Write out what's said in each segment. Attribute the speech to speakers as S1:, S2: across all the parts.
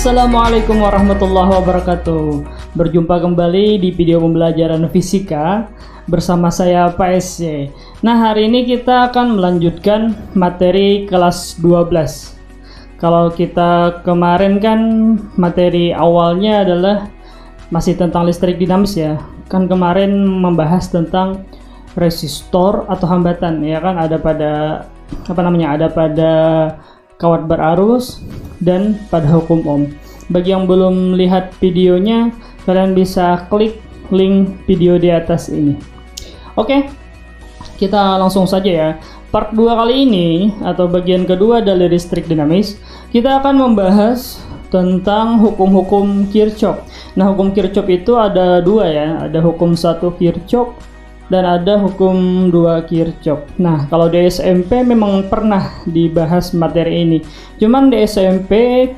S1: Assalamualaikum warahmatullahi wabarakatuh. Berjumpa kembali di video pembelajaran fisika bersama saya Pak SC. Nah, hari ini kita akan melanjutkan materi kelas 12. Kalau kita kemarin kan materi awalnya adalah masih tentang listrik dinamis ya. Kan kemarin membahas tentang resistor atau hambatan ya kan, ada pada ada pada kawat berarus dan pada hukum ohm. Bagi yang belum lihat videonya, kalian bisa klik link video di atas ini. Oke, kita langsung saja ya. Part 2 kali ini atau bagian kedua dari listrik dinamis, kita akan membahas tentang hukum-hukum Kirchhoff. Nah, hukum Kirchhoff itu ada dua ya, ada hukum 1 Kirchhoff dan ada hukum 2 Kirchhoff. Nah, kalau di SMP memang pernah dibahas materi ini. Cuman di SMP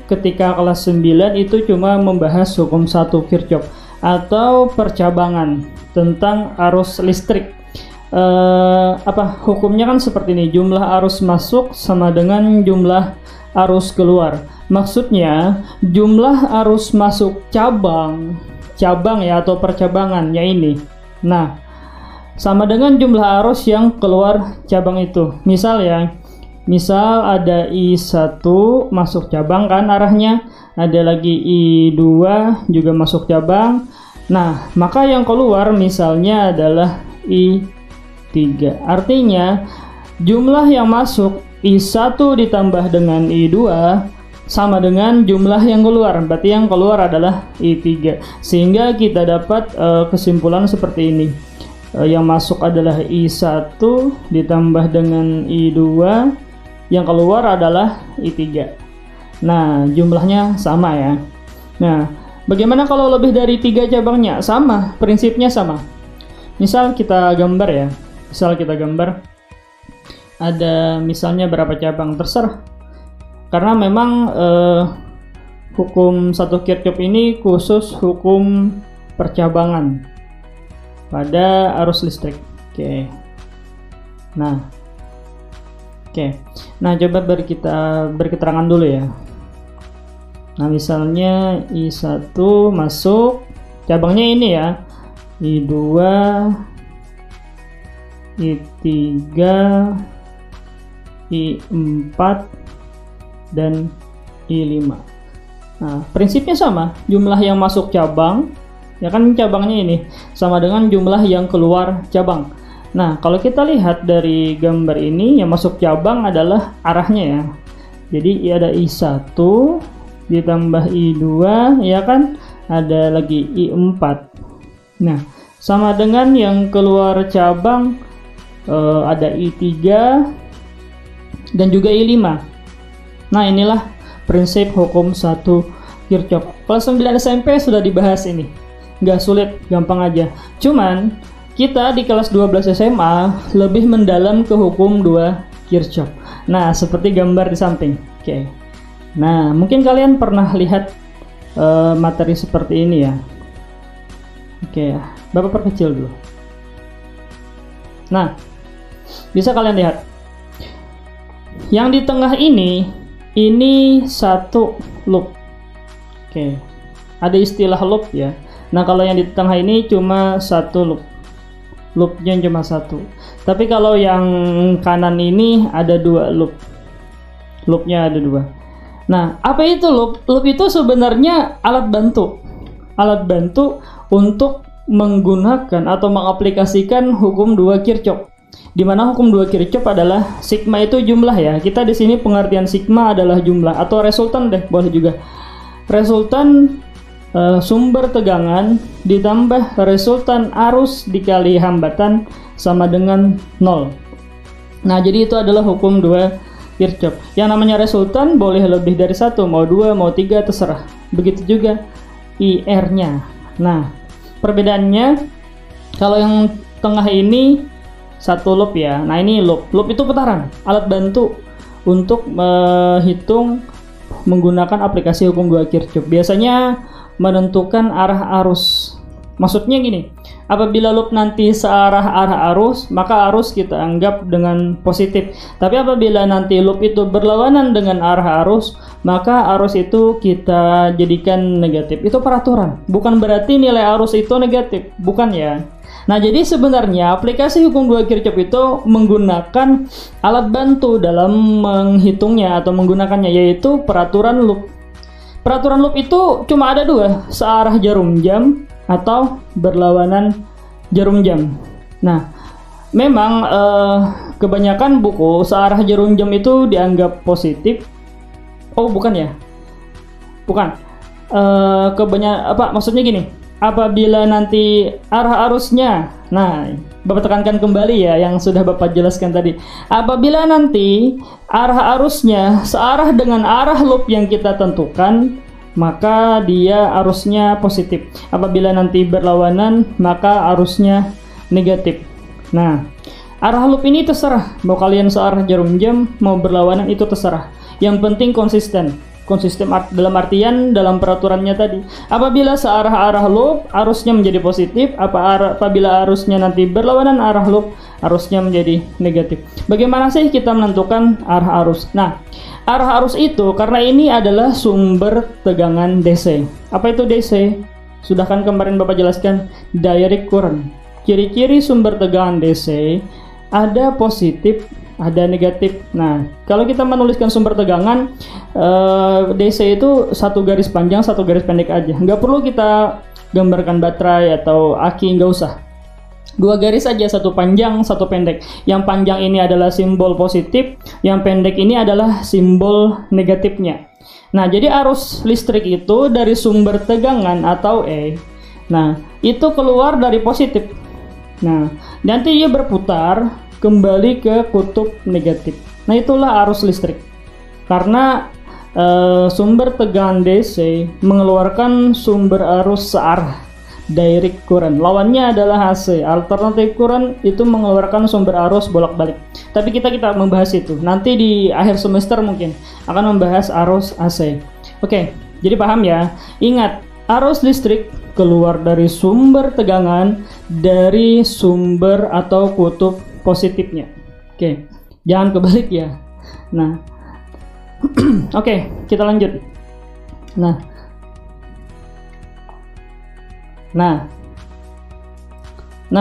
S1: ketika kelas 9 itu cuma membahas hukum 1 Kirchhoff atau percabangan tentang arus listrik. Hukumnya kan seperti ini, jumlah arus masuk sama dengan jumlah arus keluar. Maksudnya jumlah arus masuk cabang ya atau percabangannya ini. Nah, sama dengan jumlah arus yang keluar cabang itu. Misal ada I1 masuk cabang kan arahnya, ada lagi I2 juga masuk cabang. Nah, maka yang keluar misalnya adalah I3. Artinya jumlah yang masuk I1 ditambah dengan I2 sama dengan jumlah yang keluar. Berarti yang keluar adalah I3. Sehingga kita dapat kesimpulan seperti ini. Yang masuk adalah I1 ditambah dengan I2, yang keluar adalah I3. Nah, jumlahnya sama ya. Nah, bagaimana kalau lebih dari 3 cabangnya? Sama, prinsipnya sama. Misal kita gambar ya. Ada misalnya berapa cabang, terserah. Karena memang hukum 1 Kirchhoff ini khusus hukum percabangan pada arus listrik. Oke. Nah, coba berketerangan dulu ya. Nah, misalnya I1 masuk cabangnya ini ya, I2, I3, I4 dan I5. Nah, prinsipnya sama, jumlah yang masuk cabang ya kan, cabangnya ini sama dengan jumlah yang keluar cabang. Nah, kalau kita lihat dari gambar ini, yang masuk cabang adalah arahnya ya. Jadi ada I1 ditambah I2 ya kan, ada lagi I4. Nah, sama dengan yang keluar cabang ada I3 dan juga I5. Nah, inilah prinsip hukum 1 Kirchhoff. Kelas 9 SMP sudah dibahas ini. Nggak sulit, gampang aja. Cuman kita di kelas 12 SMA lebih mendalam ke hukum 2 Kirchhoff. Nah, seperti gambar di samping. Oke. Nah, mungkin kalian pernah lihat materi seperti ini ya. Oke, Bapak perkecil dulu. Nah, bisa kalian lihat. Yang di tengah ini satu loop. Oke. Ada istilah loop ya. Nah, kalau yang di tengah ini cuma satu loop. Loopnya cuma satu. Tapi kalau yang kanan ini ada 2 loop. Loopnya ada 2. Nah, apa itu loop? Loop itu sebenarnya alat bantu. Alat bantu untuk menggunakan atau mengaplikasikan hukum 2 Kirchhoff. Di mana hukum 2 Kirchhoff adalah sigma itu jumlah ya. Kita di sini pengertian sigma adalah jumlah atau resultan deh, boleh juga. Resultan sumber tegangan ditambah resultan arus dikali hambatan sama dengan 0. Nah, jadi itu adalah hukum 2 Kirchhoff. Yang namanya resultan boleh lebih dari 1, mau 2, mau 3, terserah. Begitu juga IR-nya. Nah, perbedaannya kalau yang tengah ini satu loop ya. Nah, ini loop. Loop itu putaran, alat bantu untuk menghitung menggunakan aplikasi hukum 2 Kirchhoff. Biasanya menentukan arah arus Maksudnya gini, apabila loop nanti searah arah arus, maka arus kita anggap dengan positif. Tapi apabila nanti loop itu berlawanan dengan arah arus, maka arus itu kita jadikan negatif. Itu peraturan, bukan berarti nilai arus itu negatif, bukan ya. Nah, jadi sebenarnya aplikasi hukum 2 Kirchhoff itu menggunakan alat bantu dalam menghitungnya atau menggunakannya, yaitu peraturan loop. Peraturan loop itu cuma ada dua, searah jarum jam atau berlawanan jarum jam. Nah, memang kebanyakan buku searah jarum jam itu dianggap positif. Oh, bukan ya? Bukan. Maksudnya gini, apabila nanti arah arusnya, nah, Bapak tekankan kembali ya yang sudah Bapak jelaskan tadi. Apabila nanti arah arusnya searah dengan arah loop yang kita tentukan, maka dia arusnya positif. Apabila nanti berlawanan, maka arusnya negatif. Nah, arah loop ini terserah, mau kalian searah jarum jam, mau berlawanan, itu terserah. Yang penting konsisten. Dalam artian dalam peraturannya tadi, apabila searah arah loop, arusnya menjadi positif. Apabila arusnya nanti berlawanan arah loop, arusnya menjadi negatif. Bagaimana sih kita menentukan arah arus? Nah, arah arus itu karena ini adalah sumber tegangan DC. Apa itu DC? Sudah kan kemarin Bapak jelaskan, direct current. Ciri-ciri sumber tegangan DC ada positif, ada negatif. Nah, kalau kita menuliskan sumber tegangan DC itu satu garis panjang, satu garis pendek aja. Nggak perlu kita gambarkan baterai atau aki, nggak usah. Dua garis aja, satu panjang, satu pendek. Yang panjang ini adalah simbol positif, yang pendek ini adalah simbol negatifnya. Nah, jadi arus listrik itu dari sumber tegangan atau E. Nah, itu keluar dari positif. Nah, nanti dia berputar kembali ke kutub negatif. Nah, itulah arus listrik. Karena sumber tegangan DC mengeluarkan sumber arus searah, direct current. Lawannya adalah AC, alternative current, itu mengeluarkan sumber arus bolak-balik. Tapi kita membahas itu nanti di akhir semester, mungkin akan membahas arus AC. Oke, jadi paham ya. Ingat, arus listrik keluar dari sumber tegangan, dari sumber atau kutub positifnya. Oke, jangan kebalik ya. Nah, oke, kita lanjut. Nah,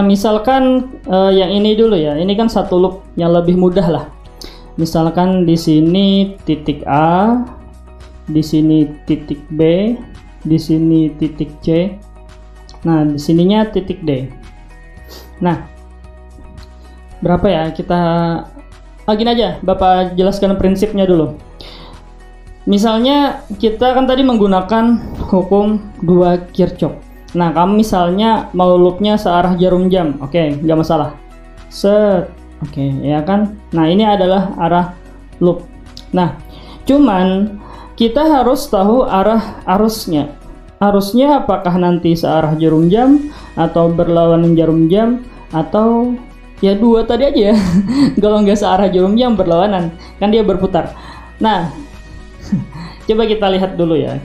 S1: misalkan yang ini dulu ya. Ini kan satu loop yang lebih mudah lah. Misalkan di sini titik A, di sini titik B, di sini titik C. Nah, di sininya titik D. Nah, berapa ya? Kita gini aja, Bapak jelaskan prinsipnya dulu. Misalnya kita kan tadi menggunakan hukum 2 Kirchhoff. Nah, kamu misalnya mau loopnya searah jarum jam, oke, nggak masalah. Oke, ya kan? Nah, ini adalah arah loop. Nah, cuman kita harus tahu arah arusnya. Arusnya apakah nanti searah jarum jam atau berlawanan jarum jam, atau ya dua tadi aja ya. Kalau nggak searah jarum jam, berlawanan, kan dia berputar. Nah, coba kita lihat dulu ya.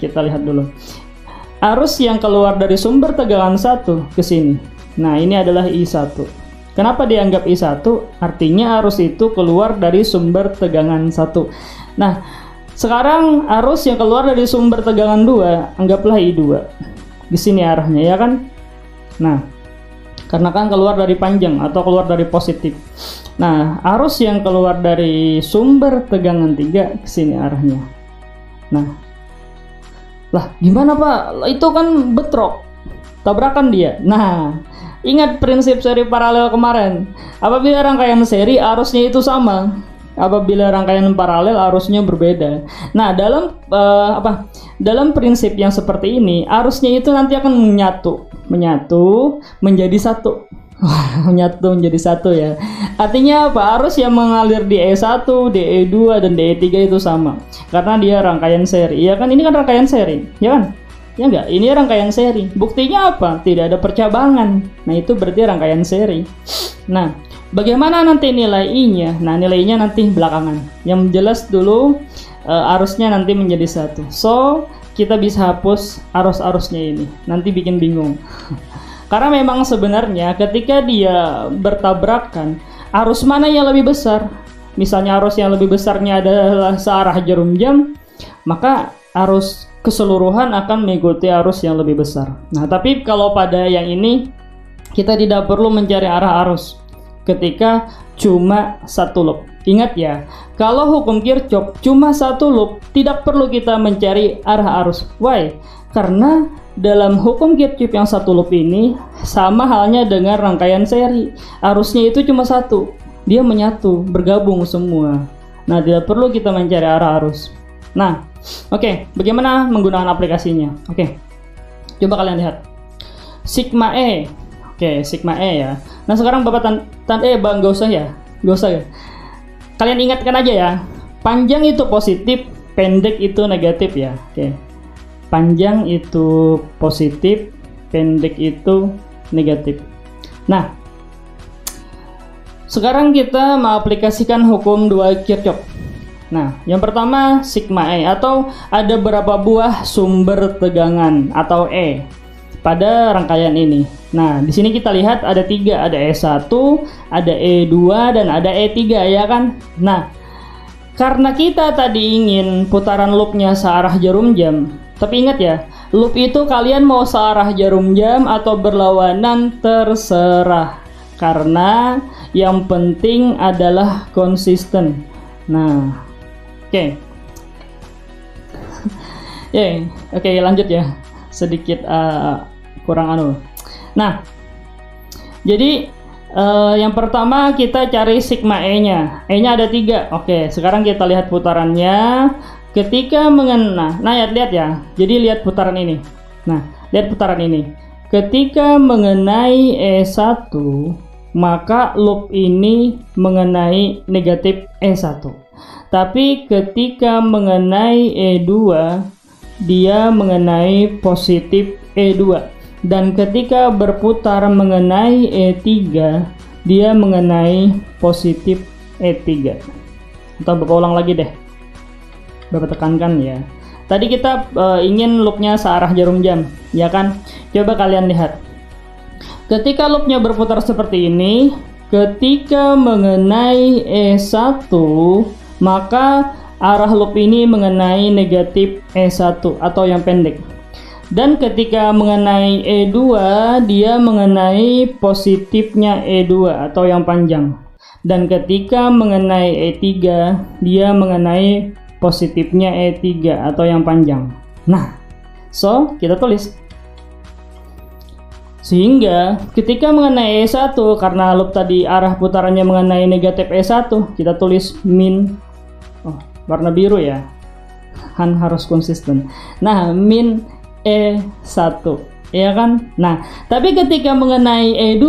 S1: Arus yang keluar dari sumber tegangan 1 ke sini. Nah, ini adalah I1. Kenapa dianggap I1? Artinya arus itu keluar dari sumber tegangan 1. Nah, sekarang arus yang keluar dari sumber tegangan 2, anggaplah I2. Di sini arahnya ya kan? Nah, karena kan keluar dari panjang atau keluar dari positif. Nah, arus yang keluar dari sumber tegangan 3 ke sini arahnya. Nah, lah gimana Pak? Itu kan bentrok, tabrakan dia. Nah, ingat prinsip seri paralel kemarin. Apabila rangkaian seri arusnya itu sama, apabila rangkaian paralel arusnya berbeda. Nah, dalam prinsip yang seperti ini, arusnya itu nanti akan menyatu menjadi satu. Menyatu menjadi satu ya. Artinya apa? Arus yang mengalir di E1, di E2 dan di E3 itu sama. Karena dia rangkaian seri. Ya kan, ini kan rangkaian seri, ya kan? Ya enggak, ini rangkaian seri. Buktinya apa? Tidak ada percabangan. Nah, itu berarti rangkaian seri. Nah, bagaimana nanti nilai I-nya? Nah, nilainya nanti belakangan. Yang jelas dulu arusnya nanti menjadi satu. So, kita bisa hapus arus-arusnya ini. Nanti bikin bingung. Karena memang sebenarnya ketika dia bertabrakan, arus mana yang lebih besar? Misalnya arus yang lebih besarnya adalah searah jarum jam, maka arus keseluruhan akan mengikuti arus yang lebih besar. Nah, tapi kalau pada yang ini kita tidak perlu mencari arah arus ketika cuma satu loop. Ingat ya, kalau hukum Kirchhoff cuma satu loop, tidak perlu kita mencari arah arus. Why? Karena dalam hukum Kirchhoff yang satu loop ini sama halnya dengan rangkaian seri. Arusnya itu cuma satu, dia menyatu, bergabung semua. Nah, tidak perlu kita mencari arah arus. Nah, oke, bagaimana menggunakan aplikasinya? Oke, coba kalian lihat. Sigma E. Oke, sigma E ya. Nah, sekarang Bapak Bang, gak usah ya. Kalian ingatkan aja ya. Panjang itu positif, pendek itu negatif ya. Oke. Panjang itu positif, pendek itu negatif. Nah, sekarang kita mengaplikasikan hukum 2 Kirchhoff. Nah, yang pertama sigma E, atau ada berapa buah sumber tegangan atau E pada rangkaian ini. Nah, di sini kita lihat ada 3, ada E1, ada E2 dan ada E3 ya kan. Nah, karena kita tadi ingin putaran loopnya searah jarum jam, tapi ingat ya, loop itu kalian mau searah jarum jam atau berlawanan terserah, karena yang penting adalah konsisten. Nah, oke. Oke, lanjut ya. Sedikit kurang anu. Nah, jadi yang pertama kita cari sigma E-nya. E-nya ada 3. Oke, sekarang kita lihat putarannya. Ketika mengena, nah lihat ya. Jadi lihat putaran ini. Nah, lihat putaran ini. Ketika mengenai E1, maka loop ini mengenai negatif E1. Tapi ketika mengenai E2, dia mengenai positif E2. Dan ketika berputar mengenai E3, dia mengenai positif E3. Atau Bapak ulang lagi deh, Bapak tekankan ya. Tadi kita ingin loopnya searah jarum jam, ya kan? Coba kalian lihat. Ketika loopnya berputar seperti ini, ketika mengenai E1, maka arah loop ini mengenai negatif E1 atau yang pendek. Dan ketika mengenai E2, dia mengenai positifnya E2 atau yang panjang. Dan ketika mengenai E3, dia mengenai positifnya E3 atau yang panjang. Nah, so kita tulis. Sehingga ketika mengenai E1, karena loop tadi arah putarannya mengenai negatif E1, kita tulis min, warna biru ya, kan harus konsisten. Nah, min E1, ya kan? Nah, tapi ketika mengenai E2,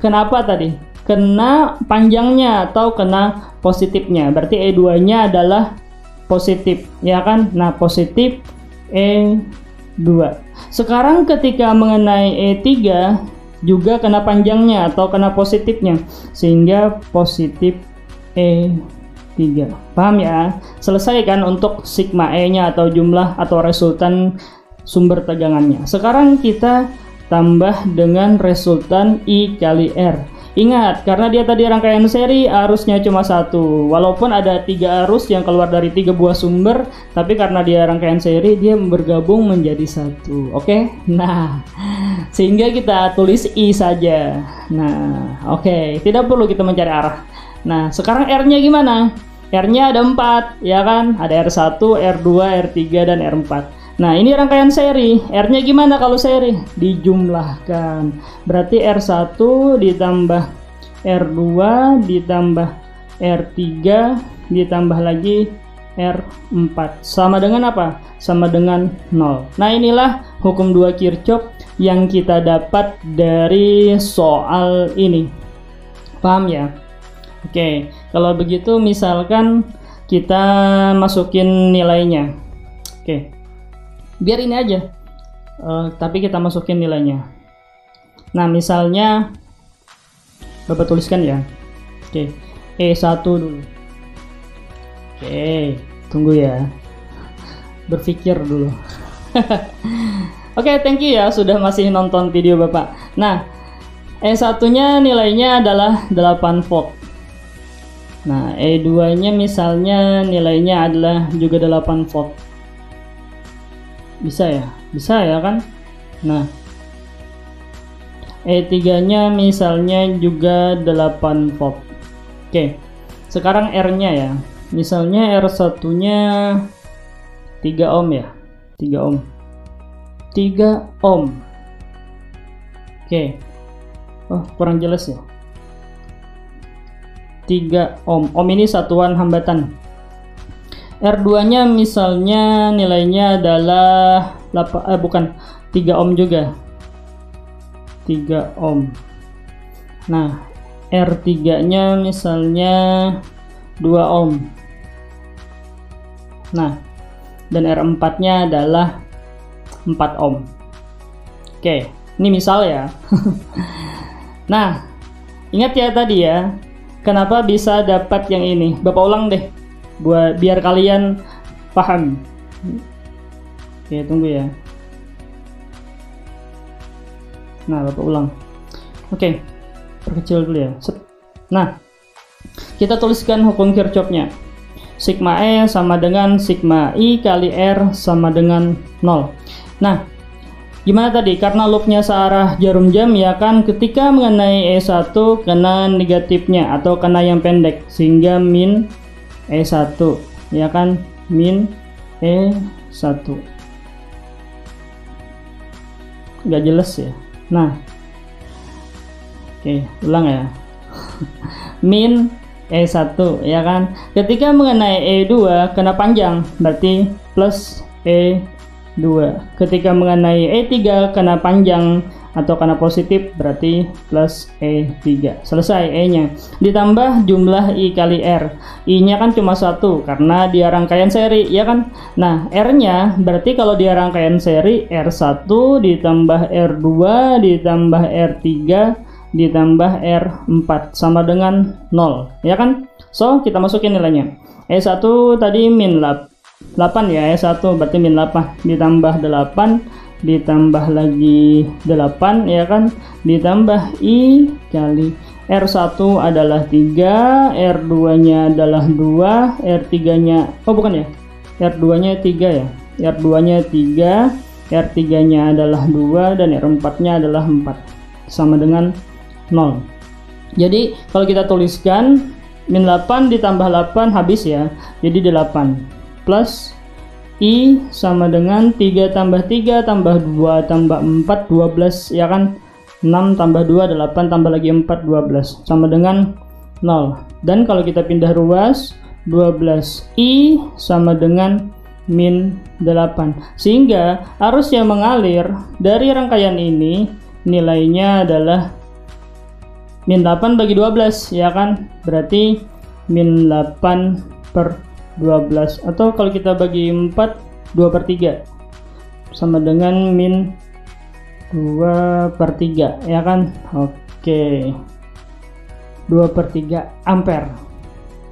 S1: kenapa tadi? Kena panjangnya atau kena positifnya. Berarti E2-nya adalah positif, ya kan? Nah, positif E2. Sekarang ketika mengenai E3 juga kena panjangnya atau kena positifnya, sehingga positif E3. Paham ya? Selesai kan untuk sigma E-nya atau jumlah atau resultan sumber tegangannya. Sekarang kita tambah dengan resultan I kali R. Ingat, karena dia tadi rangkaian seri, arusnya cuma 1. Walaupun ada 3 arus yang keluar dari 3 buah sumber, tapi karena dia rangkaian seri, dia bergabung menjadi 1. Oke? Nah, sehingga kita tulis I saja. Nah, oke, tidak perlu kita mencari arah. Nah, sekarang R-nya gimana? R-nya ada 4, ya kan? Ada R1, R2, R3, dan R4. Nah, ini rangkaian seri. R-nya gimana kalau seri? Dijumlahkan. Berarti R1 ditambah R2 ditambah R3 ditambah lagi R4. Sama dengan apa? Sama dengan 0. Nah, inilah hukum 2 Kirchhoff yang kita dapat dari soal ini. Paham ya? Oke, kalau begitu misalkan kita masukin nilainya. Oke. Biar ini aja, tapi kita masukin nilainya. Nah, misalnya Bapak tuliskan ya. Oke, E1 dulu. Oke, tunggu ya, berpikir dulu. Oke, thank you ya sudah masih nonton video Bapak. Nah, E1-nya nilainya adalah 8 volt. Nah, E2-nya misalnya nilainya adalah juga 8 volt. Bisa ya? Bisa ya kan? Nah, E3-nya misalnya juga 8 volt. Oke, sekarang R-nya ya. Misalnya R1-nya 3 ohm ya. 3 ohm. 3 ohm. Oke. Oh, kurang jelas ya. 3 ohm. Ohm ini satuan hambatan. R2-nya misalnya nilainya adalah 3 ohm juga. 3 ohm. Nah, R3-nya misalnya 2 ohm. Nah, dan R4-nya adalah 4 ohm. Oke, ini misal ya. Nah, ingat ya tadi ya, kenapa bisa dapat yang ini? Bapak ulang deh, biar kalian paham. Oke, tunggu ya. Nah, Bapak ulang. Oke, perkecil dulu ya. Nah, kita tuliskan hukum Kirchhoff-nya. Sigma E sama dengan sigma I kali R sama dengan 0. Nah, gimana tadi? Karena loopnya searah jarum jam ya kan, ketika mengenai E1 kena negatifnya atau kena yang pendek, sehingga min E1 ya kan, min E1. Gak jelas ya. Nah, oke, ulang ya. Min E1 ya kan, ketika mengenai E2 kena panjang, berarti plus E2. Ketika mengenai E3 kena panjang atau kena positif, berarti plus E3. Selesai E-nya. Ditambah jumlah I kali R. I-nya kan cuma 1 karena dia rangkaian seri ya kan. Nah, R-nya berarti kalau dia rangkaian seri, R1 ditambah R2 ditambah R3 ditambah R4 sama dengan 0 ya kan. So, kita masukin nilainya. E1 tadi min 8 ya, E1 berarti min 8 ditambah 8 ditambah lagi 8 ya kan, ditambah I kali R1 adalah 3, R2 nya adalah 2, R3 nya bukan ya, R2 nya 3 ya, R2 nya 3, R3 nya adalah 2 dan R4 nya adalah 4 sama dengan 0. Jadi kalau kita tuliskan min 8 ditambah 8 habis ya, jadi 8 plus I sama dengan 3 tambah 3 tambah 2 tambah 4 12 ya kan, 6 tambah 2 8 tambah lagi 4 12 sama dengan 0. Dan kalau kita pindah ruas, 12 I sama dengan min 8, sehingga arus yang mengalir dari rangkaian ini nilainya adalah min 8 bagi 12 ya kan, berarti min 8 per 12, atau kalau kita bagi 4, 2/3 sama dengan min 2/3 ya kan. Oke, 2/3 ampere.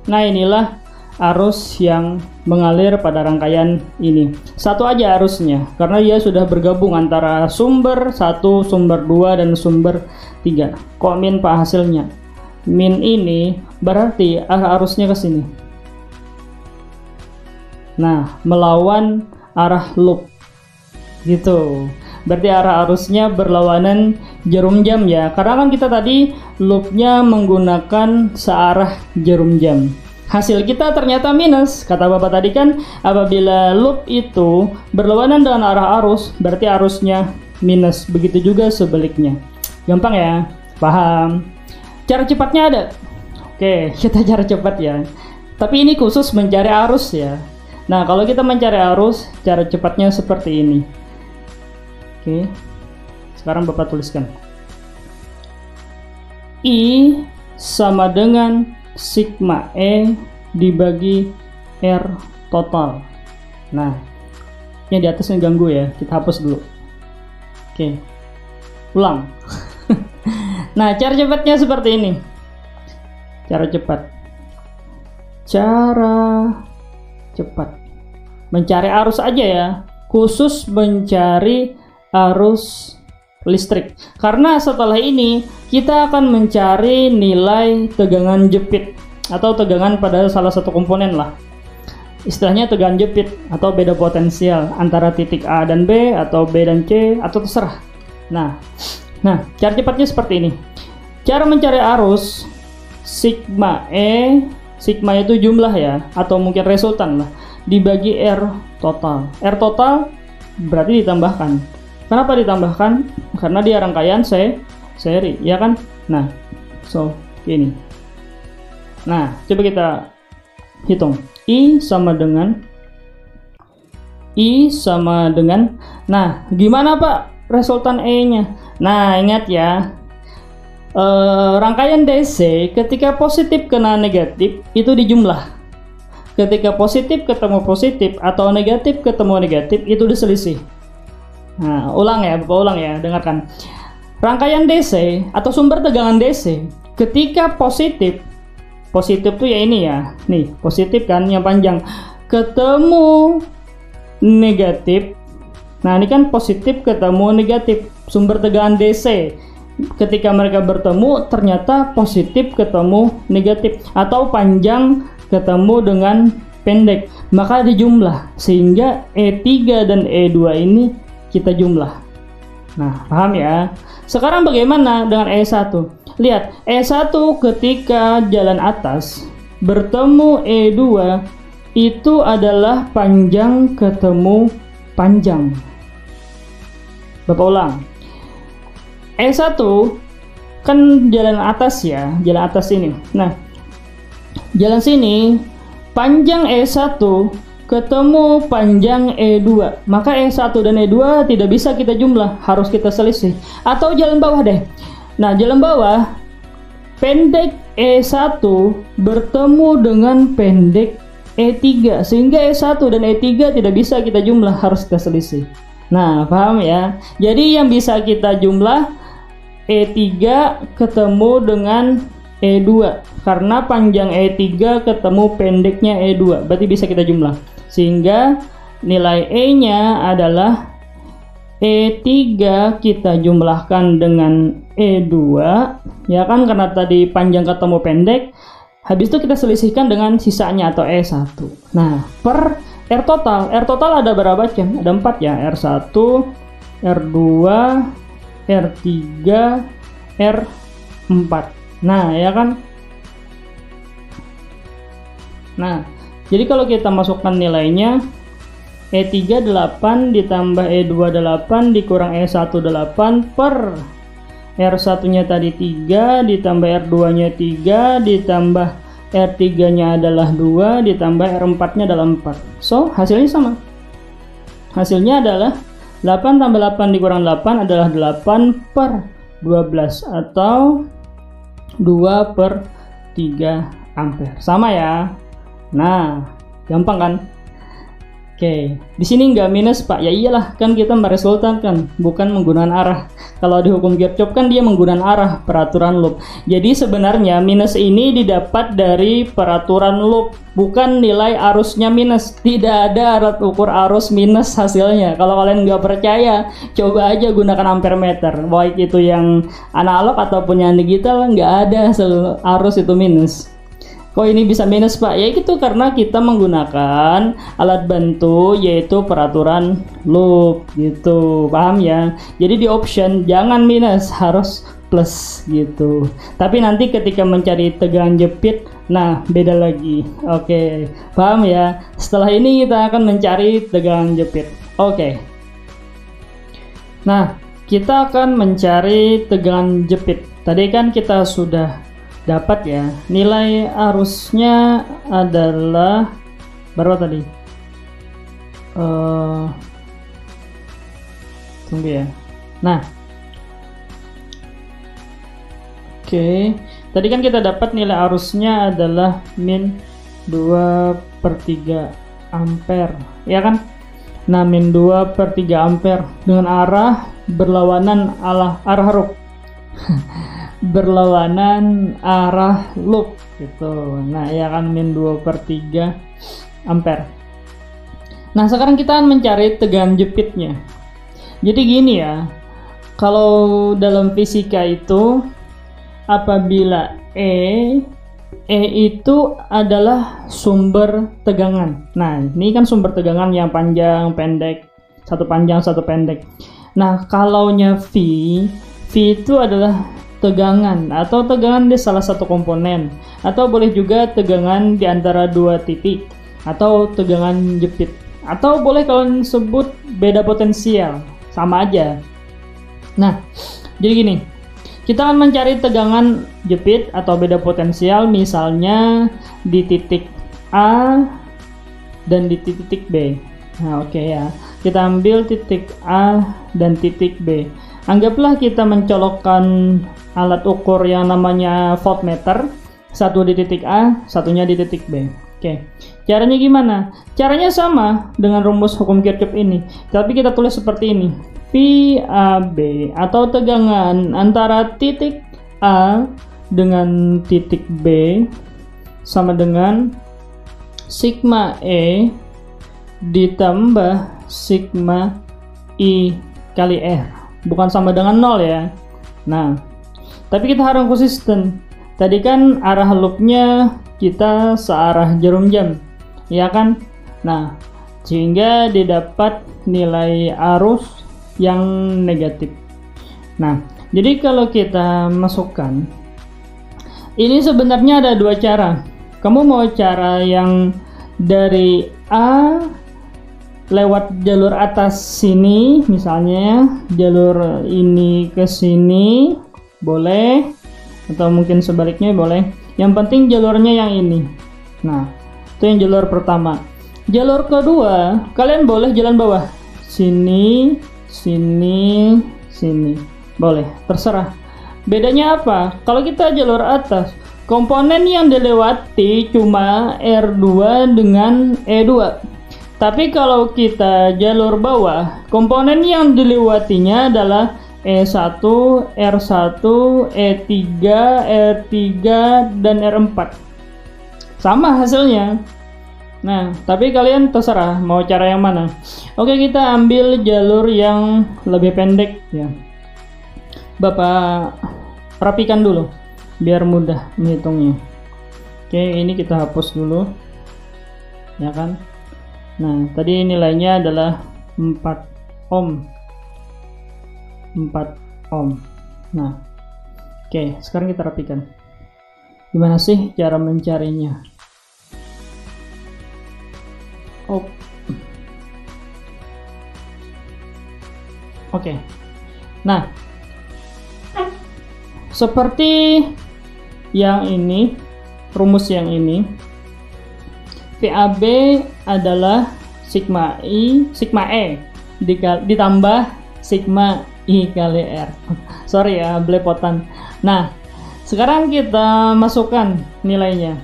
S1: Nah, inilah arus yang mengalir pada rangkaian ini. Satu aja arusnya karena dia sudah bergabung antara sumber 1, sumber 2 dan sumber 3. Kok min Pak hasilnya? Min ini berarti arusnya ke sini. Nah, melawan arah loop gitu. Berarti arah arusnya berlawanan jarum jam ya, karena kan kita tadi loopnya menggunakan searah jarum jam. Hasil kita ternyata minus. Kata Bapak tadi kan, apabila loop itu berlawanan dengan arah arus, berarti arusnya minus. Begitu juga sebaliknya. Gampang ya? Paham? Cara cepatnya ada. Oke, kita cara cepat ya. Tapi ini khusus mencari arus ya. Nah, kalau kita mencari arus, cara cepatnya seperti ini. Oke, sekarang Bapak tuliskan. I sama dengan sigma E dibagi R total. Nah, yang di atasnya ganggu ya, kita hapus dulu. Oke, ulang. Nah, cara cepatnya seperti ini. Cara cepat. Cara cepat mencari arus aja ya, khusus mencari arus listrik. Karena setelah ini kita akan mencari nilai tegangan jepit atau tegangan pada salah satu komponen lah. Istilahnya tegangan jepit atau beda potensial antara titik A dan B atau B dan C atau terserah. Nah, cara cepatnya seperti ini. Cara mencari arus sigma E, sigma itu jumlah ya, atau mungkin resultan lah, dibagi R total. R total berarti ditambahkan. Kenapa ditambahkan? Karena dia rangkaian seri, ya kan? Nah, ini. Nah, coba kita hitung. I sama dengan, nah, gimana Pak resultan E-nya? Nah, ingat ya, rangkaian DC ketika positif kena negatif itu dijumlah. Ketika positif ketemu positif atau negatif ketemu negatif itu diselisih. Nah, ulang ya, dengarkan. Rangkaian DC atau sumber tegangan DC ketika positif tuh ya ini ya, nih positif kan yang panjang, ketemu negatif. Nah, ini kan positif ketemu negatif, sumber tegangan DC ketika mereka bertemu ternyata positif ketemu negatif atau panjang ketemu dengan pendek, maka dijumlah sehingga E3 dan E2 ini kita jumlah. Nah, paham ya? Sekarang bagaimana dengan E1? Lihat, E1 ketika jalan atas bertemu E2 itu adalah panjang ketemu panjang. Bapak ulang. E1 kan jalan atas ya, jalan atas ini. Nah, jalan sini panjang E1 ketemu panjang E2, maka E1 dan E2 tidak bisa kita jumlah, harus kita selisih. Atau jalan bawah deh. Nah, jalan bawah pendek E1 bertemu dengan pendek E3 sehingga E1 dan E3 tidak bisa kita jumlah, harus kita selisih. Nah, paham ya? Jadi yang bisa kita jumlah E3 ketemu dengan E2 karena panjang E3 ketemu pendeknya E2, berarti bisa kita jumlah. Sehingga nilai E-nya adalah E3 kita jumlahkan dengan E2, ya kan, karena tadi panjang ketemu pendek. Habis itu kita selisihkan dengan sisanya atau E1. Nah, per R total ada berapa macam? Ada 4 ya, R1, R2, R3, R4. Nah, ya kan? Nah, jadi kalau kita masukkan nilainya, E3 8 ditambah E2 8 dikurang E1 8 per R1 nya tadi 3 ditambah R2 nya 3 ditambah R3 nya adalah 2 ditambah R4 nya adalah 4. So hasilnya sama, hasilnya adalah 8 tambah 8 dikurang 8 adalah 8 per 12 atau 2 per 3 ampere. Sama ya. Nah, gampang kan? Oke, di sini nggak minus Pak. Ya iyalah, kan kita meresultan kan, bukan menggunakan arah. Kalau di hukum Kirchhoff kan dia menggunakan arah, peraturan loop. Jadi sebenarnya minus ini didapat dari peraturan loop, bukan nilai arusnya minus. Tidak ada alat ukur arus minus hasilnya. Kalau kalian nggak percaya, coba aja gunakan ampere meter. Baik itu yang analog ataupun yang digital, nggak ada hasil arus itu minus. Kok ini bisa minus Pak? Ya itu karena kita menggunakan alat bantu yaitu peraturan loop gitu, paham ya? Jadi di option jangan minus, harus plus gitu. Tapi nanti ketika mencari tegangan jepit, nah beda lagi. Oke, paham ya? Setelah ini kita akan mencari tegangan jepit. Oke. Nah, kita akan mencari tegangan jepit. Tadi kan kita sudah dapat ya, nilai arusnya adalah berapa tadi? Tunggu ya. Nah, oke, tadi kan kita dapat nilai arusnya adalah min 2/3 ampere, ya kan? Nah, min 2/3 ampere dengan arah berlawanan arah loop. Berlawanan arah loop gitu. Nah, ya kan, min 2/3 ampere. Nah, sekarang kita akan mencari tegangan jepitnya. Jadi gini ya, kalau dalam fisika itu apabila E itu adalah sumber tegangan. Nah, ini kan sumber tegangan yang panjang, pendek, satu panjang, satu pendek. Nah, kalaunya V itu adalah tegangan atau tegangan di salah satu komponen, atau boleh juga tegangan di antara dua titik, atau tegangan jepit, atau boleh kalian sebut beda potensial, sama aja. Nah, jadi gini, kita akan mencari tegangan jepit atau beda potensial misalnya di titik A dan di titik B. Nah, oke ya. Kita ambil titik A dan titik B. Anggaplah kita mencolokkan alat ukur yang namanya voltmeter, satu di titik A, satunya di titik B. Oke. Caranya gimana? Caranya sama dengan rumus hukum Kirchhoff ini, tapi kita tulis seperti ini. VAB atau tegangan antara titik A dengan titik B sama dengan sigma E ditambah sigma I kali R, bukan sama dengan 0 ya. Nah, tapi kita harus konsisten. Tadi kan arah loopnya kita searah jarum jam, ya kan? Nah, sehingga didapat nilai arus yang negatif. Nah, jadi kalau kita masukkan, ini sebenarnya ada dua cara. Kamu mau cara yang dari A lewat jalur atas sini, misalnya jalur ini ke sini, boleh, atau mungkin sebaliknya boleh. Yang penting jalurnya yang ini. Nah, itu yang jalur pertama. Jalur kedua, kalian boleh jalan bawah, sini, sini, sini, boleh, terserah. Bedanya apa? Kalau kita jalur atas, komponen yang dilewati cuma R2 dengan E2. Tapi kalau kita jalur bawah, komponen yang dilewatinya adalah E1, R1, E3, R3, dan R4. Sama hasilnya. Nah, tapi kalian terserah mau cara yang mana. Oke, kita ambil jalur yang lebih pendek ya. Bapak rapikan dulu biar mudah menghitungnya. Oke, ini kita hapus dulu, ya kan. Nah, tadi nilainya adalah 4 ohm. 4 ohm. Nah, oke, sekarang kita rapikan. Gimana sih cara mencarinya? Oh. Oke. Nah, seperti yang ini, rumus yang ini, VAB adalah sigma I, sigma E ditambah sigma I kali R. Sorry ya, belepotan. Nah, sekarang kita masukkan nilainya.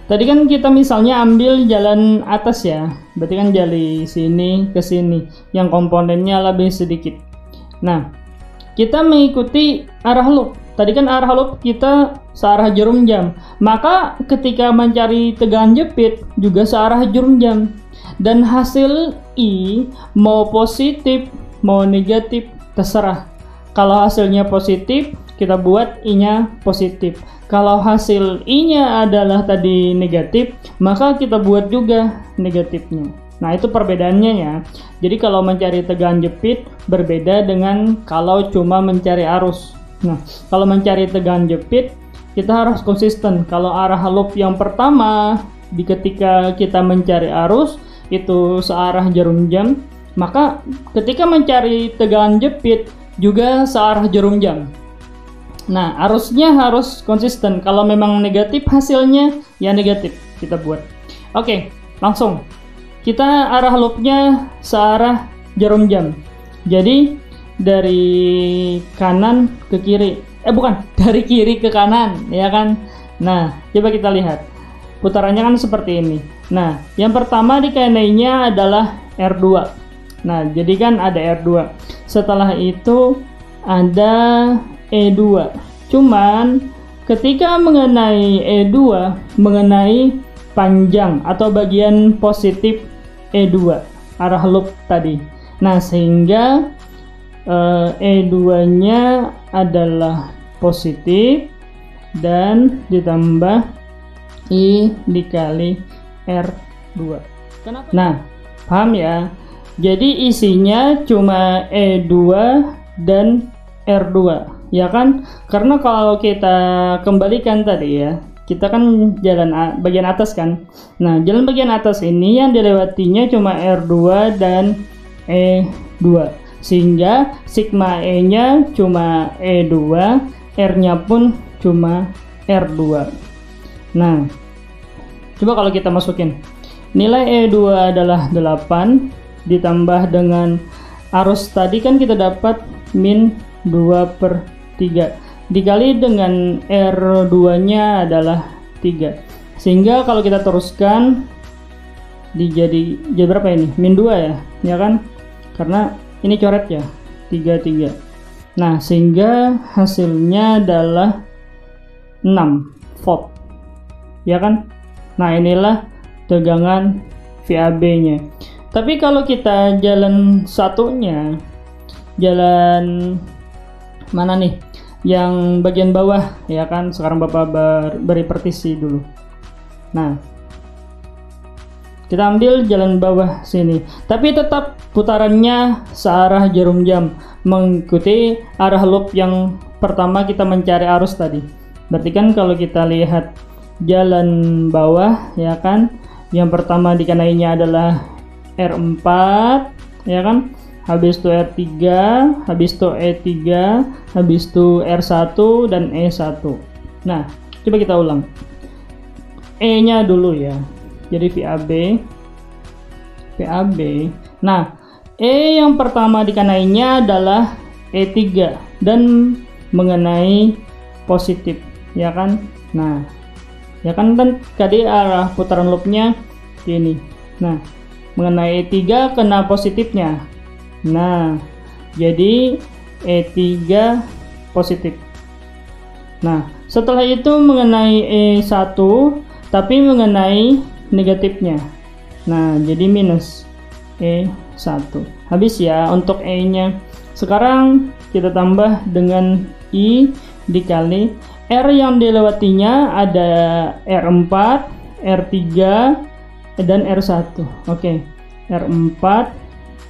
S1: Tadi kan kita misalnya ambil jalan atas ya, berarti kan dari sini ke sini, yang komponennya lebih sedikit. Nah, kita mengikuti arah loop. Tadi kan arah loop kita searah jarum jam, maka ketika mencari tegangan jepit juga searah jarum jam. Dan hasil I mau positif, mau negatif, terserah. Kalau hasilnya positif, kita buat I-nya positif. Kalau hasil I-nya adalah tadi negatif, maka kita buat juga negatifnya. Nah, itu perbedaannya ya. Jadi kalau mencari tegangan jepit berbeda dengan kalau cuma mencari arus. Nah, kalau mencari tegangan jepit, kita harus konsisten. Kalau arah loop yang pertama, ketika kita mencari arus, itu searah jarum jam, maka ketika mencari tegangan jepit, juga searah jarum jam. Nah, arusnya harus konsisten. Kalau memang negatif hasilnya, ya negatif kita buat. Oke, langsung. Kita arah loopnya searah jarum jam. Jadi, dari kanan ke kiri. Bukan, dari kiri ke kanan, ya kan? Nah, coba kita lihat. Putarannya kan seperti ini. Nah, yang pertama dikenainya adalah R2. Nah, jadi kan ada R2. Setelah itu ada E2. Cuman ketika mengenai E2, mengenai panjang atau bagian positif E2 arah loop tadi. Nah, sehingga E2-nya adalah positif dan ditambah I dikali R2. Kenapa? Nah, paham ya? Jadi isinya cuma E2 dan R2, ya kan? Karena kalau kita kembalikan tadi ya, kita kan jalan bagian atas kan. Nah, jalan bagian atas ini yang dilewatinya cuma R2 dan E2. Sehingga sigma E-nya cuma E2, R-nya pun cuma R2. Nah, coba kalau kita masukin nilai E2 adalah 8 ditambah dengan arus tadi kan kita dapat min 2/3 dikali dengan R2 nya adalah 3, sehingga kalau kita teruskan jadi berapa ini? Min 2 ya kan? Karena ini coret ya 3. Nah, sehingga hasilnya adalah 6 volt, ya kan? Nah, inilah tegangan VAB-nya. Tapi kalau kita jalan satunya, jalan mana nih? Yang bagian bawah, ya kan? Sekarang Bapak beri partisi dulu. Nah, kita ambil jalan bawah sini. Tapi tetap putarannya searah jarum jam, mengikuti arah loop yang pertama kita mencari arus tadi. Berarti kan kalau kita lihat jalan bawah, ya kan? Yang pertama dikenainya adalah R4, ya kan? Habis itu R3, habis itu E3, habis itu R1 dan E1. Nah, coba kita ulang. E-nya dulu ya. Jadi VAB. Nah, E yang pertama dikenainya adalah E3 dan mengenai positif, ya kan? Nah, ya kan tadi arah putaran loopnya ini. Nah, mengenai E3 kena positifnya. Nah, jadi E3 positif. Nah, setelah itu mengenai E1 tapi mengenai negatifnya. Nah, jadi minus E1. Habis ya untuk E-nya. Sekarang kita tambah dengan I dikali R yang dilewatinya ada R4, R3, dan R1. Oke, R4,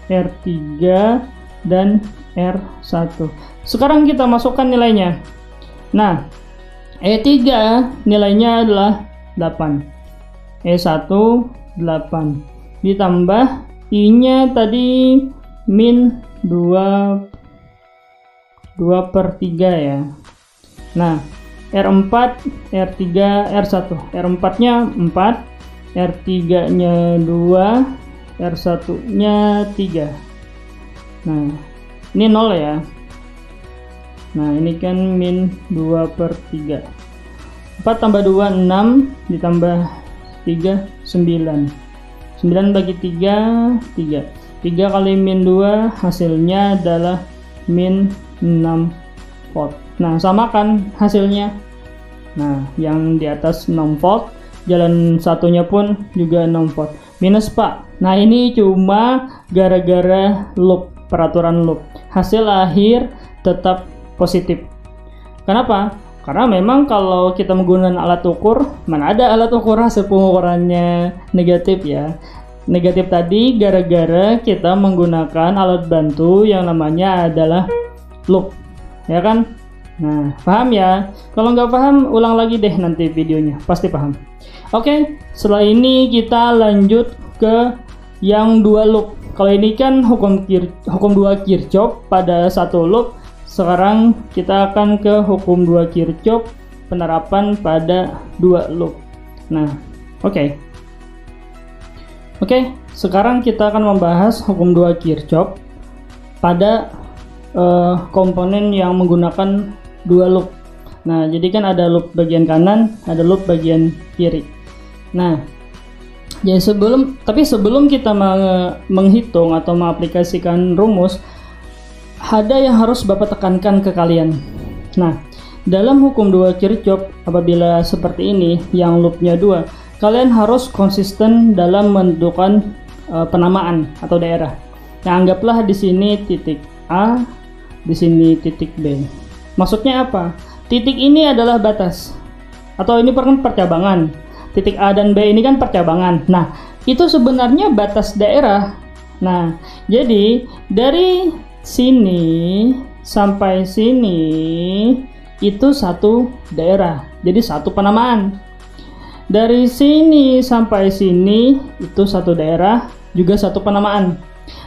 S1: R3, dan R1. Sekarang kita masukkan nilainya. Nah, E3 nilainya adalah 8. E1 8. Ditambah I-nya tadi min 2/3 ya. Nah, R4, R3, R1. R4-nya 4, R3-nya 2, R1-nya 3. Nah, ini 0 ya. Nah, ini kan min 2/3. 4 tambah 2 6, ditambah 3 9. 9 bagi 3 3. 3 kali min 2 hasilnya adalah min 6 volt. Nah, samakan hasilnya. Nah, yang di atas 6 volt, jalan satunya pun juga 6 volt. Minus, Pak. Nah, ini cuma gara-gara loop, peraturan loop. Hasil akhir tetap positif. Kenapa? Karena memang kalau kita menggunakan alat ukur, mana ada alat ukur hasil pengukurannya negatif ya. Negatif tadi gara-gara kita menggunakan alat bantu yang namanya adalah loop, ya kan? Nah, paham ya? Kalau nggak paham, ulang lagi deh nanti videonya, pasti paham. Oke, setelah ini kita lanjut ke yang dua loop. Kalau ini kan hukum 2 Kirchhoff pada satu loop. Sekarang kita akan ke hukum 2 Kirchhoff penerapan pada 2 loop. Nah, oke, sekarang kita akan membahas hukum 2 Kirchhoff pada komponen yang menggunakan 2 loop. Nah, jadi kan ada loop bagian kanan, ada loop bagian kiri. Nah, jadi sebelum kita menghitung atau mengaplikasikan rumus, ada yang harus Bapak tekankan ke kalian. Nah, dalam hukum 2 Kirchhoff, apabila seperti ini, yang loopnya 2, kalian harus konsisten dalam menentukan penamaan atau daerah. Nah, anggaplah di sini titik A, di sini titik B. Maksudnya apa? Titik ini adalah batas, atau ini percabangan. Titik A dan B ini kan percabangan. Nah, itu sebenarnya batas daerah. Nah, jadi dari sini sampai sini itu satu daerah. Jadi satu penamaan. Dari sini sampai sini itu satu daerah, juga satu penamaan.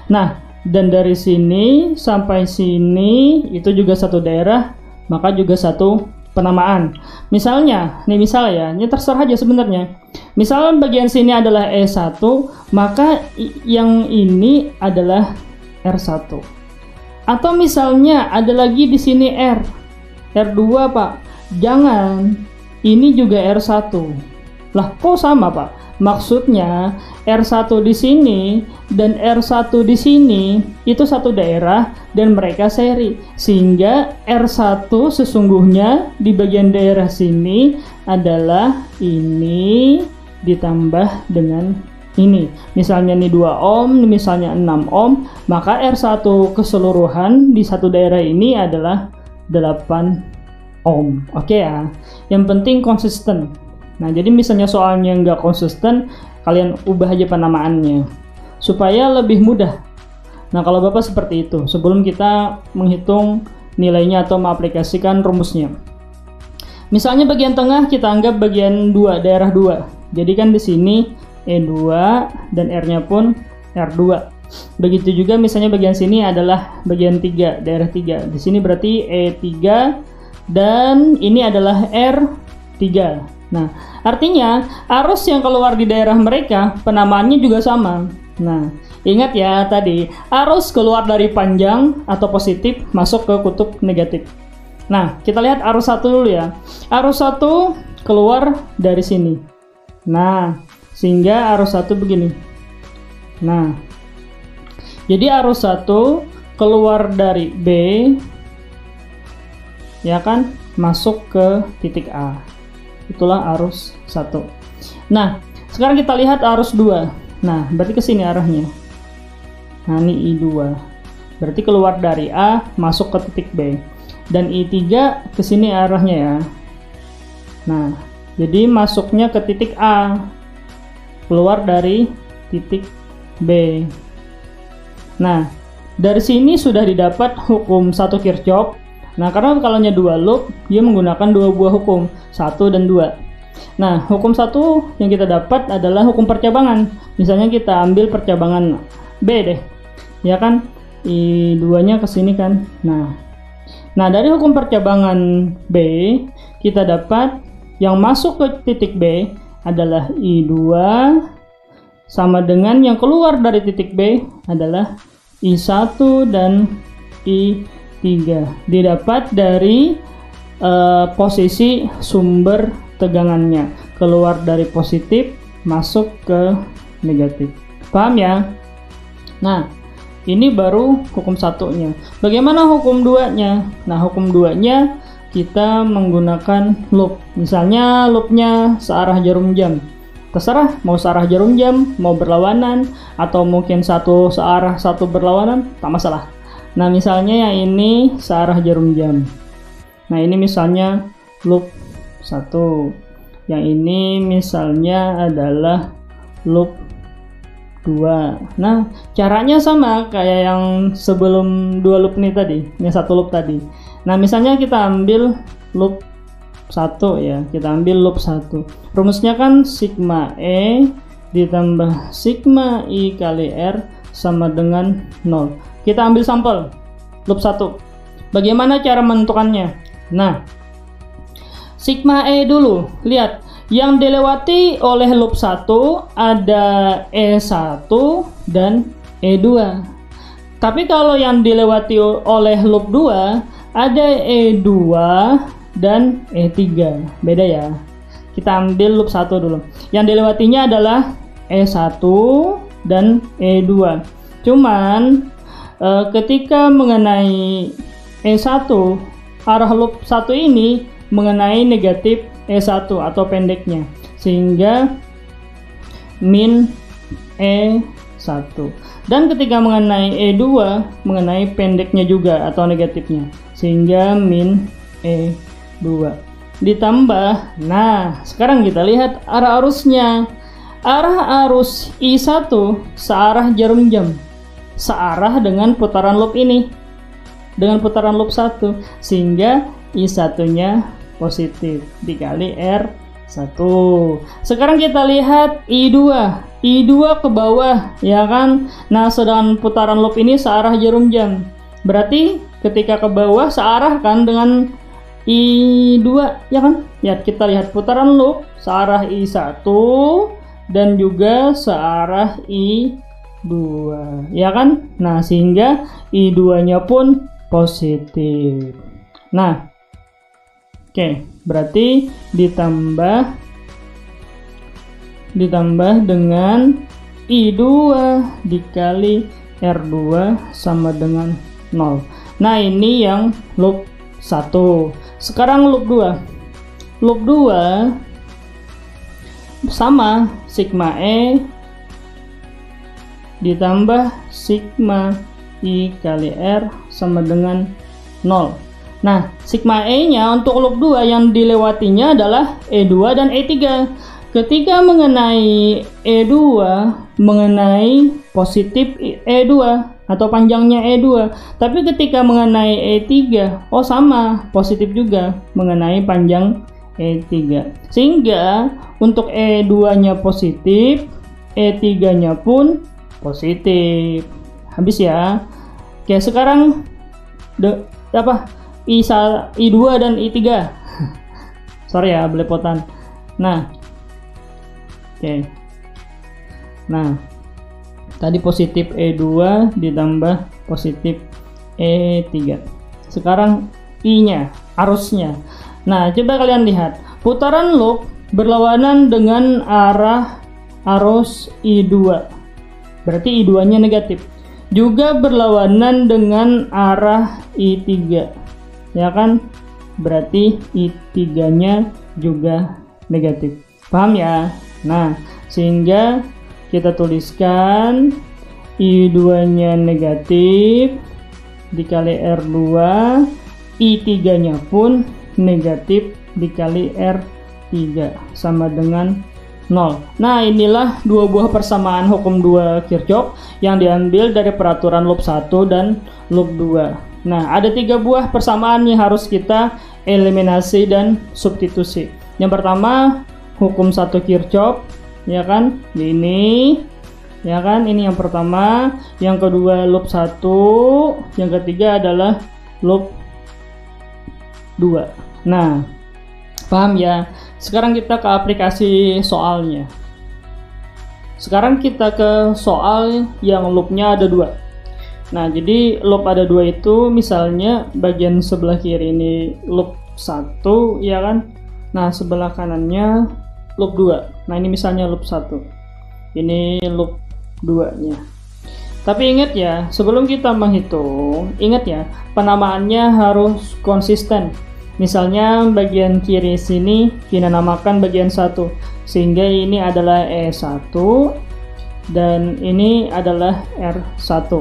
S1: Nah, dan dari sini sampai sini itu juga satu daerah, maka juga satu penamaan. Misalnya, ini terserah aja sebenarnya. Misal bagian sini adalah E1, maka yang ini adalah R1. Atau misalnya ada lagi di sini R2, Pak. Jangan, ini juga R1. Lah, kok sama, Pak? Maksudnya R1 di sini dan R1 di sini itu satu daerah dan mereka seri, sehingga R1 sesungguhnya di bagian daerah sini adalah ini ditambah dengan ini. Misalnya ini 2 ohm, misalnya 6 ohm, maka R1 keseluruhan di satu daerah ini adalah 8 ohm. Oke ya, yang penting konsisten. Nah, jadi misalnya soalnya nggak konsisten, kalian ubah aja penamaannya supaya lebih mudah. Nah, kalau Bapak seperti itu sebelum kita menghitung nilainya atau mengaplikasikan rumusnya. Misalnya bagian tengah kita anggap bagian 2, daerah 2. Jadi kan di sini E2 dan R-nya pun R2. Begitu juga misalnya bagian sini adalah bagian 3, daerah 3. Di sini berarti E3 dan ini adalah R3. Nah, artinya arus yang keluar di daerah mereka penamaannya juga sama. Nah, ingat ya tadi, arus keluar dari panjang atau positif masuk ke kutub negatif. Nah, kita lihat arus 1 dulu ya. Arus 1 keluar dari sini. Nah, sehingga arus 1 begini. Nah, jadi arus 1 keluar dari B, ya kan, masuk ke titik A. Itulah arus 1. Nah, sekarang kita lihat arus 2. Nah, berarti ke sini arahnya. Nah, ini I2. Berarti keluar dari A masuk ke titik B. Dan I3 ke sini arahnya ya. Nah, jadi masuknya ke titik A. Keluar dari titik B. Nah, dari sini sudah didapat hukum 1 Kirchhoff. Nah, karena kalau 2 loop, dia menggunakan 2 buah hukum, 1 dan 2. Nah, hukum 1 yang kita dapat adalah hukum percabangan. Misalnya kita ambil percabangan B deh. Ya kan? I2-nya ke sini kan. Nah, dari hukum percabangan B, kita dapat yang masuk ke titik B adalah I2 sama dengan yang keluar dari titik B adalah I1 dan I3. Didapat dari posisi sumber tegangannya, keluar dari positif masuk ke negatif. Paham ya? Nah, ini baru hukum 1-nya. Bagaimana hukum 2-nya? Nah, hukum 2-nya kita menggunakan loop. Misalnya loopnya searah jarum jam. Terserah mau searah jarum jam, mau berlawanan, atau mungkin satu searah satu berlawanan, tak masalah. Nah, misalnya yang ini searah jarum jam. Nah, ini misalnya loop 1. Yang ini misalnya adalah loop 2. Nah, caranya sama kayak yang sebelum 2 loop nih tadi, yang 1 loop tadi. Nah, misalnya kita ambil loop 1 ya, kita ambil loop 1. Rumusnya kan sigma E ditambah sigma I kali R sama dengan 0. Kita ambil sampel loop 1. Bagaimana cara menentukannya? Nah, sigma E dulu. Lihat, yang dilewati oleh loop 1 ada E1 dan E2. Tapi kalau yang dilewati oleh loop 2 ada E2 dan E3. Beda ya. Kita ambil loop 1 dulu. Yang dilewatinya adalah E1 dan E2. Cuman ketika mengenai E1, arah loop 1 ini mengenai negatif E1 atau pendeknya, sehingga min E1 1. Dan ketika mengenai E2 mengenai pendeknya juga atau negatifnya, sehingga min E2 ditambah. Nah, sekarang kita lihat arah arusnya. Arah arus I1 searah jarum jam, searah dengan putaran loop ini, dengan putaran loop 1, sehingga I1-nya positif dikali R1. Sekarang kita lihat I2 ke bawah, ya kan? Nah, sedangkan putaran loop ini searah jarum jam, berarti ketika ke bawah searah kan dengan I2, ya kan? Ya, kita lihat putaran loop searah I1 dan juga searah I2, ya kan? Nah, sehingga I2-nya pun positif. Nah, oke, berarti ditambah dengan I2 dikali R2 sama dengan 0. Nah, ini yang loop 1. Sekarang loop 2. Loop 2 sama sigma E ditambah sigma I kali R sama dengan 0. Nah, sigma E-nya untuk loop 2 yang dilewatinya adalah E2 dan E3. Ketika mengenai E2, mengenai positif E2 atau panjangnya E2. Tapi ketika mengenai E3, oh sama, positif juga mengenai panjang E3. Sehingga untuk E2-nya positif, E3-nya pun positif. Habis ya. Oke, sekarang I2 dan I3. Sorry ya, belepotan. Nah. Oke. Nah, tadi positif E2 ditambah positif E3. Sekarang I-nya, arusnya. Nah, coba kalian lihat. Putaran loop berlawanan dengan arah arus I2. Berarti I2-nya negatif. Juga berlawanan dengan arah I3. Ya kan? Berarti I3-nya juga negatif. Paham ya? Nah, sehingga kita tuliskan I2-nya negatif dikali R2, I3-nya pun negatif dikali R3 sama dengan 0. Nah, inilah dua buah persamaan hukum 2 Kirchhoff yang diambil dari peraturan loop 1 dan loop 2. Nah, ada 3 buah persamaan yang harus kita eliminasi dan substitusi. Yang pertama, hukum 1 Kirchhoff, ya kan? Ini, ya kan? Ini yang pertama. Yang kedua loop 1, yang ketiga adalah loop 2. Nah, paham ya? Sekarang kita ke aplikasi soalnya. Sekarang kita ke soal yang loopnya ada 2. Nah, jadi loop ada 2 itu misalnya bagian sebelah kiri ini loop 1, ya kan? Nah, sebelah kanannya loop 2. Nah, ini misalnya loop 1. Ini loop 2-nya. Tapi ingat ya, sebelum kita menghitung, ingat ya, penamaannya harus konsisten. Misalnya bagian kiri sini kita namakan bagian 1, sehingga ini adalah E1 dan ini adalah R1.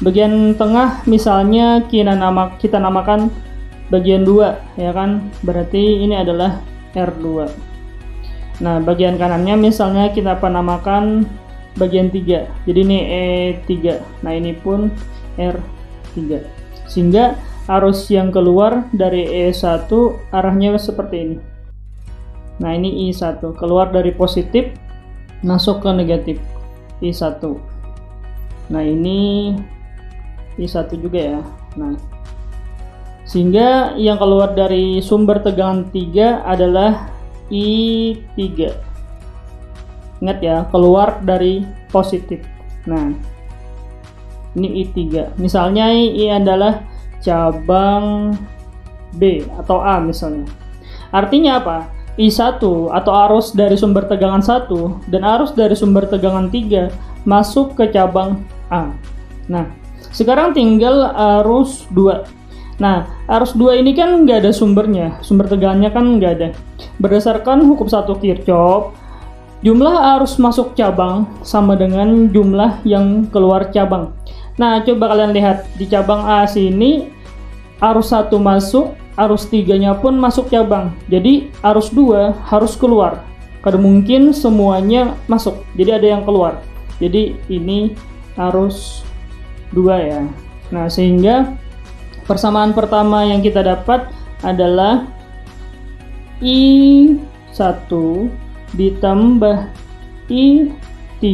S1: Bagian tengah misalnya kita namakan bagian 2, ya kan? Berarti ini adalah R2. Nah, bagian kanannya misalnya kita namakan bagian 3. Jadi ini E3. Nah, ini pun R3. Sehingga arus yang keluar dari E1 arahnya seperti ini. Nah, ini I1 keluar dari positif masuk ke negatif I1. Nah, ini I1 juga ya. Nah, sehingga yang keluar dari sumber tegangan 3 adalah I3. Ingat ya, keluar dari positif. Nah, ini I3. Misalnya I adalah cabang B atau A misalnya. Artinya apa? I1 atau arus dari sumber tegangan 1 dan arus dari sumber tegangan 3 masuk ke cabang A. Nah, sekarang tinggal arus 2. Nah, arus 2 ini kan nggak ada sumbernya, sumber tegangannya kan nggak ada. Berdasarkan hukum 1 Kirchhoff, Jumlah arus masuk cabang sama dengan jumlah yang keluar cabang. Nah, coba kalian lihat di cabang A sini arus 1 masuk, arus 3-nya pun masuk cabang. Jadi arus 2 harus keluar. Kada mungkin semuanya masuk. Jadi ada yang keluar. Jadi ini arus 2 ya. Nah, sehingga persamaan pertama yang kita dapat adalah I1 ditambah I3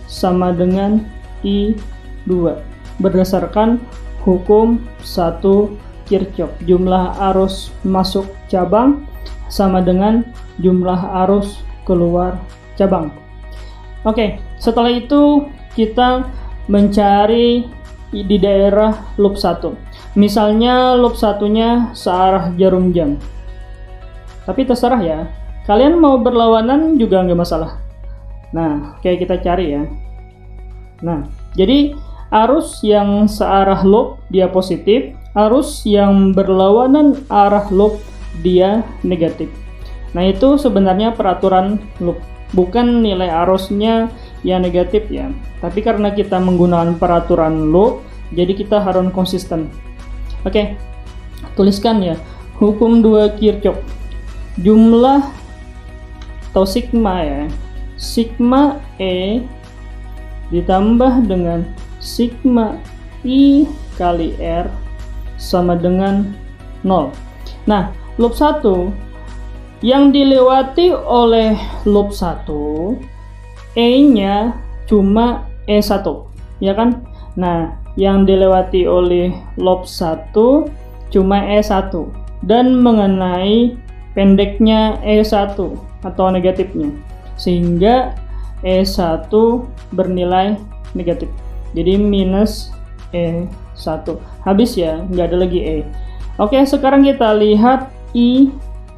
S1: sama dengan I2 berdasarkan hukum 1 Kirchhoff. Jumlah arus masuk cabang sama dengan jumlah arus keluar cabang. Oke, setelah itu kita mencari di daerah loop 1. Misalnya loop 1-nya searah jarum jam. Tapi terserah ya, kalian mau berlawanan juga nggak masalah. Nah, kayak kita cari ya. Nah, jadi arus yang searah loop dia positif, arus yang berlawanan arah loop dia negatif. Nah, itu sebenarnya peraturan loop, bukan nilai arusnya yang negatif ya. Tapi karena kita menggunakan peraturan loop, jadi kita harus konsisten. Oke, tuliskan ya, hukum 2 Kirchhoff. Jumlah atau sigma ya, sigma E ditambah dengan sigma I kali R sama dengan 0. Nah, loop 1 yang dilewati oleh loop 1 E-nya cuma E1 ya kan. Nah, yang dilewati oleh loop 1 cuma E1 dan mengenai pendeknya E1 atau negatifnya, sehingga E1 bernilai negatif, jadi minus E1. Habis ya, nggak ada lagi E. Oke, sekarang kita lihat I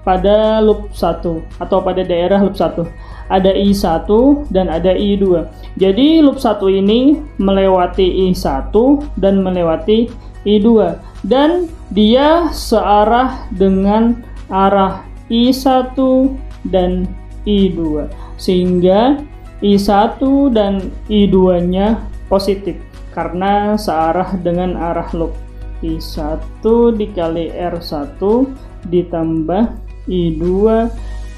S1: pada loop 1 atau pada daerah loop 1. Ada I1 dan ada I2. Jadi loop 1 ini melewati I1 dan melewati I2, dan dia searah dengan arah I1 dan I2, sehingga I1 dan I2-nya positif karena searah dengan arah loop. I1 dikali R1 ditambah I2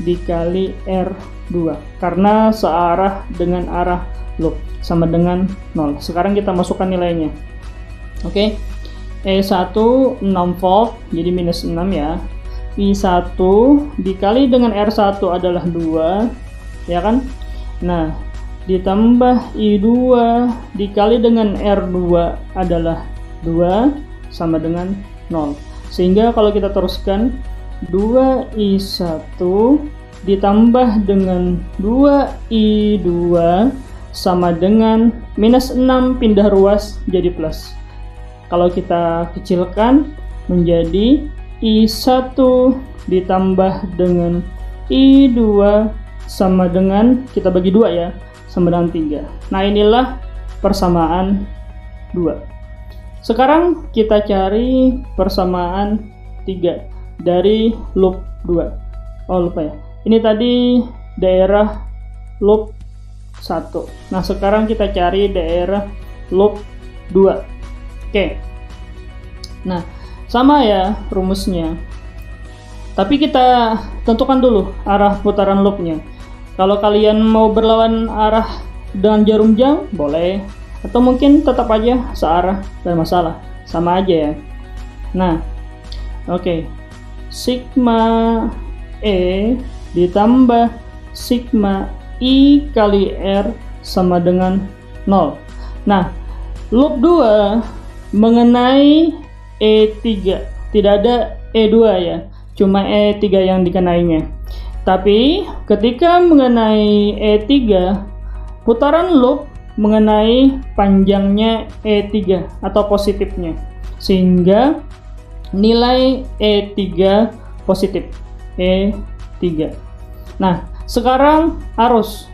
S1: dikali R2 karena searah dengan arah loop sama dengan 0. Sekarang kita masukkan nilainya. Oke, E1 6 volt jadi minus 6 ya. I1 dikali dengan R1 adalah 2 ya kan. Nah, ditambah I2 dikali dengan R2 adalah 2 sama dengan 0. Sehingga kalau kita teruskan 2I1 ditambah dengan 2I2 sama dengan minus 6 pindah ruas jadi plus. Kalau kita kecilkan menjadi I1 ditambah dengan I2 sama dengan, kita bagi 2 ya, sama dengan 3. Nah, inilah persamaan 2. Sekarang kita cari persamaan 3 dari loop 2. Oh, lupa ya. Ini tadi daerah loop 1. Nah, sekarang kita cari daerah loop 2. Oke. Nah, sama ya rumusnya. Tapi kita tentukan dulu arah putaran loopnya. Kalau kalian mau berlawan arah dengan jarum jam, boleh. Atau mungkin tetap aja searah, dan masalah. Sama aja ya. Nah, oke. Sigma E ditambah sigma I kali R sama dengan 0. Nah, loop 2 mengenai E3. Tidak ada E2 ya. Cuma E3 yang dikenainya. Tapi ketika mengenai E3, putaran loop mengenai panjangnya E3 atau positifnya, sehingga nilai E3 positif E3. Nah, sekarang arus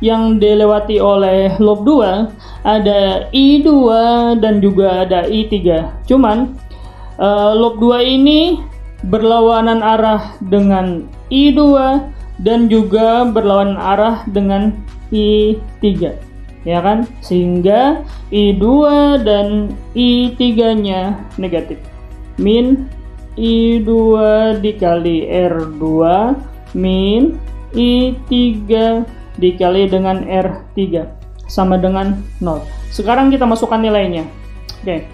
S1: yang dilewati oleh loop 2 ada I2 dan juga ada I3. Cuman loop 2 ini berlawanan arah dengan I2 dan juga berlawan arah dengan I3, ya kan? Sehingga I2 dan I3-nya negatif. Min I2 dikali R2 min I3 dikali dengan R3 sama dengan 0. Sekarang kita masukkan nilainya. Oke.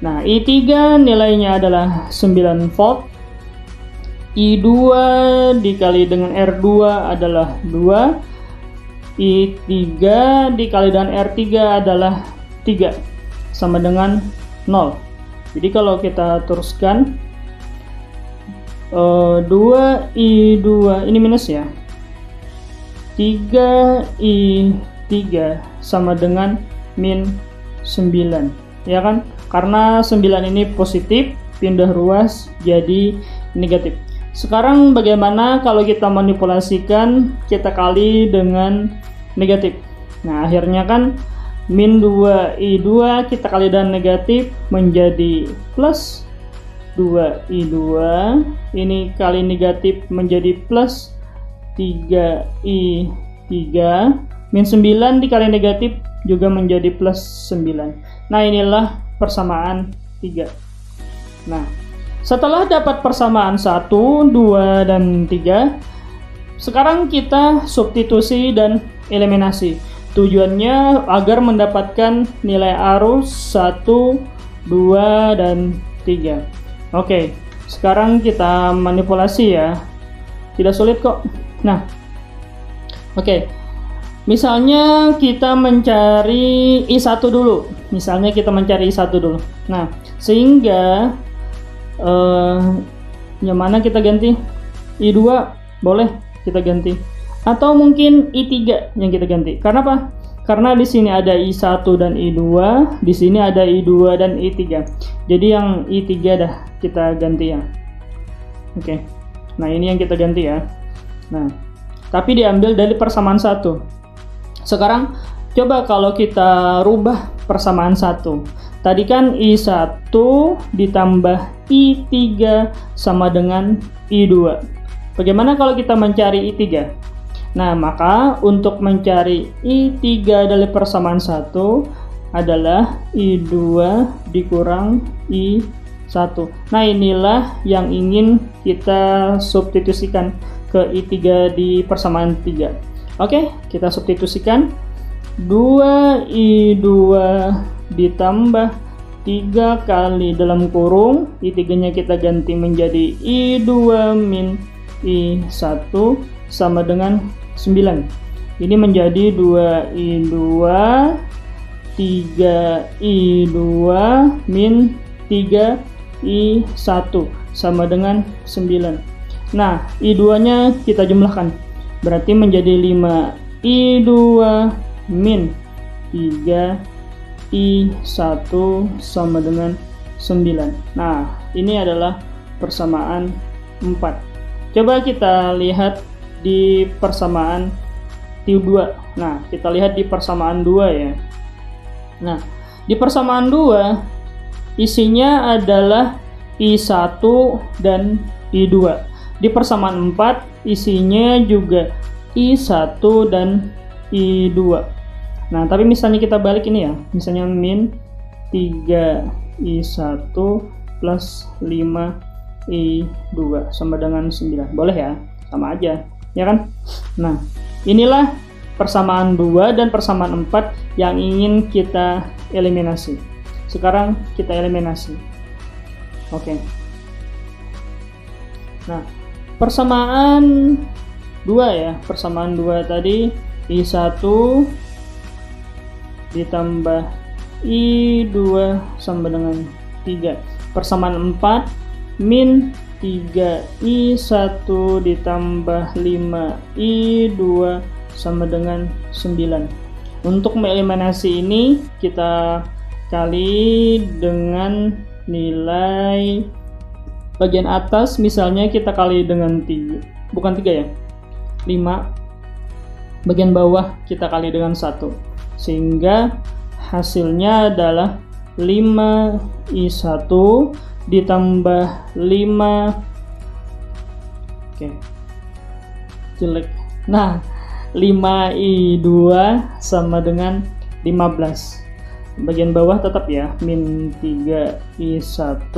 S1: Nah, I3 nilainya adalah 9 volt. I2 dikali dengan R2 adalah 2. I3 dikali dengan R3 adalah 3 sama dengan 0. Jadi kalau kita teruskan 2I2 ini minus ya, 3I3 sama dengan min 9, ya kan? Karena 9 ini positif, pindah ruas jadi negatif. Sekarang bagaimana kalau kita manipulasikan, kita kali dengan negatif. Nah, akhirnya kan min 2I2 kita kali dengan negatif menjadi plus 2I2, ini kali negatif menjadi plus 3I3, min 9 dikali negatif juga menjadi plus 9. Nah, inilah persamaan 3. Nah, setelah dapat persamaan 1, 2, dan 3, sekarang kita substitusi dan eliminasi. Tujuannya agar mendapatkan nilai arus 1, 2, dan 3. Oke, sekarang kita manipulasi ya. Tidak sulit kok. Nah, oke. Misalnya kita mencari I1 dulu. Nah, sehingga yang mana kita ganti? I2 boleh kita ganti, atau mungkin I3 yang kita ganti. Karena apa? Karena di sini ada I1 dan I2, di sini ada I2 dan I3. Jadi yang I3 dah kita ganti ya. Oke. Nah, ini yang kita ganti ya. Nah, tapi diambil dari persamaan 1. Sekarang coba kalau kita rubah persamaan 1. Tadi kan I1 ditambah I3 sama dengan I2. Bagaimana kalau kita mencari I3? Nah, maka untuk mencari I3 dari persamaan 1 adalah I2 dikurang I1. Nah, inilah yang ingin kita substitusikan ke I3 di persamaan 3. Oke, kita substitusikan. 2I2 ditambah 3 kali dalam kurung, I3-nya kita ganti menjadi I2 min I1 sama dengan 9. Ini menjadi 2I2 3I2 min 3I1 sama dengan 9. Nah, I2-nya kita jumlahkan. Berarti menjadi 5I2 min 3I1 sama dengan 9. Nah, ini adalah persamaan 4. Coba kita lihat di persamaan T2. Nah, kita lihat di persamaan 2 ya. Nah, di persamaan 2 isinya adalah I1 dan I2. Di persamaan 4 isinya juga I1 dan I2. Nah, tapi misalnya kita balik ini ya, misalnya min 3I1 plus 5I2 sama dengan 9. Boleh ya? Sama aja, ya kan? Nah, inilah persamaan 2 dan persamaan 4 yang ingin kita eliminasi. Sekarang kita eliminasi. Oke. Nah, persamaan 2 ya, persamaan 2 tadi I1 ditambah I2 sama dengan 3. Persamaan 4 min 3I1 ditambah 5I2 sama dengan 9. Untuk mengeliminasi ini kita kali dengan nilai bagian atas, misalnya kita kali dengan 3, bukan 3 ya, 5. Bagian bawah kita kali dengan 1, sehingga hasilnya adalah 5I1 ditambah 5. Oke. jelek. Nah, 5i2 sama dengan 15. Bagian bawah tetap ya, min 3i1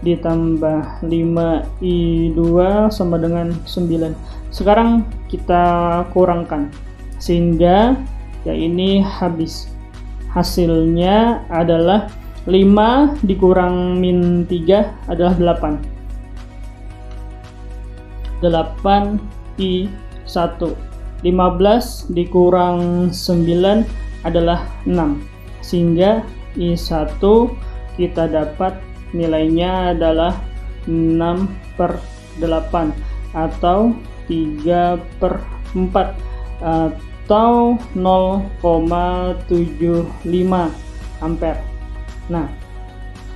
S1: ditambah 5i2 sama dengan 9. Sekarang kita kurangkan sehingga ya ini habis. Hasilnya adalah 5 dikurang min 3 adalah 8. 8i1. 15 dikurang 9 adalah 6. Sehingga i1 kita dapat nilainya adalah 6/8 atau 3/4 atau 0,75 ampere. Nah,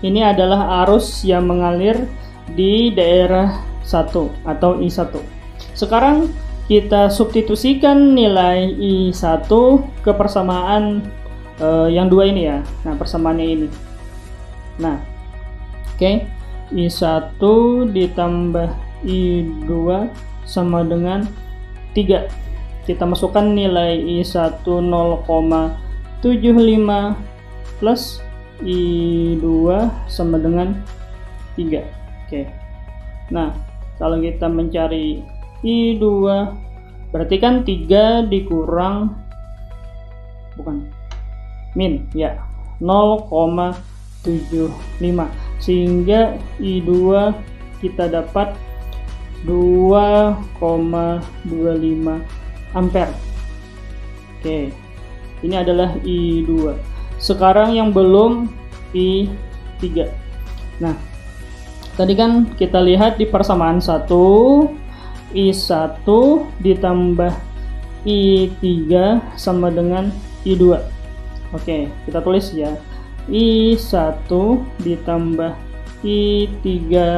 S1: ini adalah arus yang mengalir di daerah 1 atau I1. Sekarang kita substitusikan nilai I1 ke persamaan yang dua ini ya. Nah, persamaannya ini. Nah, oke. I1 ditambah I2 sama dengan 3. Kita masukkan nilai I1 0,75 plus I2 sama dengan 3. Oke. Nah, kalau kita mencari I2 berarti kan 3 dikurang min ya 0,75 sehingga I2 kita dapat 2,25 ampere. Oke, ini adalah I2. Sekarang yang belum I3. Nah, tadi kan kita lihat di persamaan 1 I1 ditambah I3 sama dengan I2. Oke, kita tulis ya. I1 ditambah I3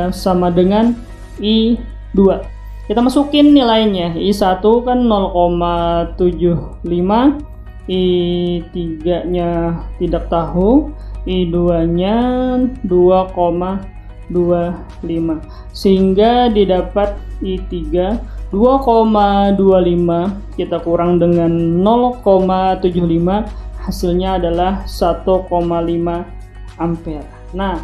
S1: sama dengan I2. Kita masukin nilainya. I1 kan 0,75, I3 nya tidak tahu, I2 nya 2,25 sehingga didapat I3 2,25 kita kurang dengan 0,75 hasilnya adalah 1,5 ampere. Nah,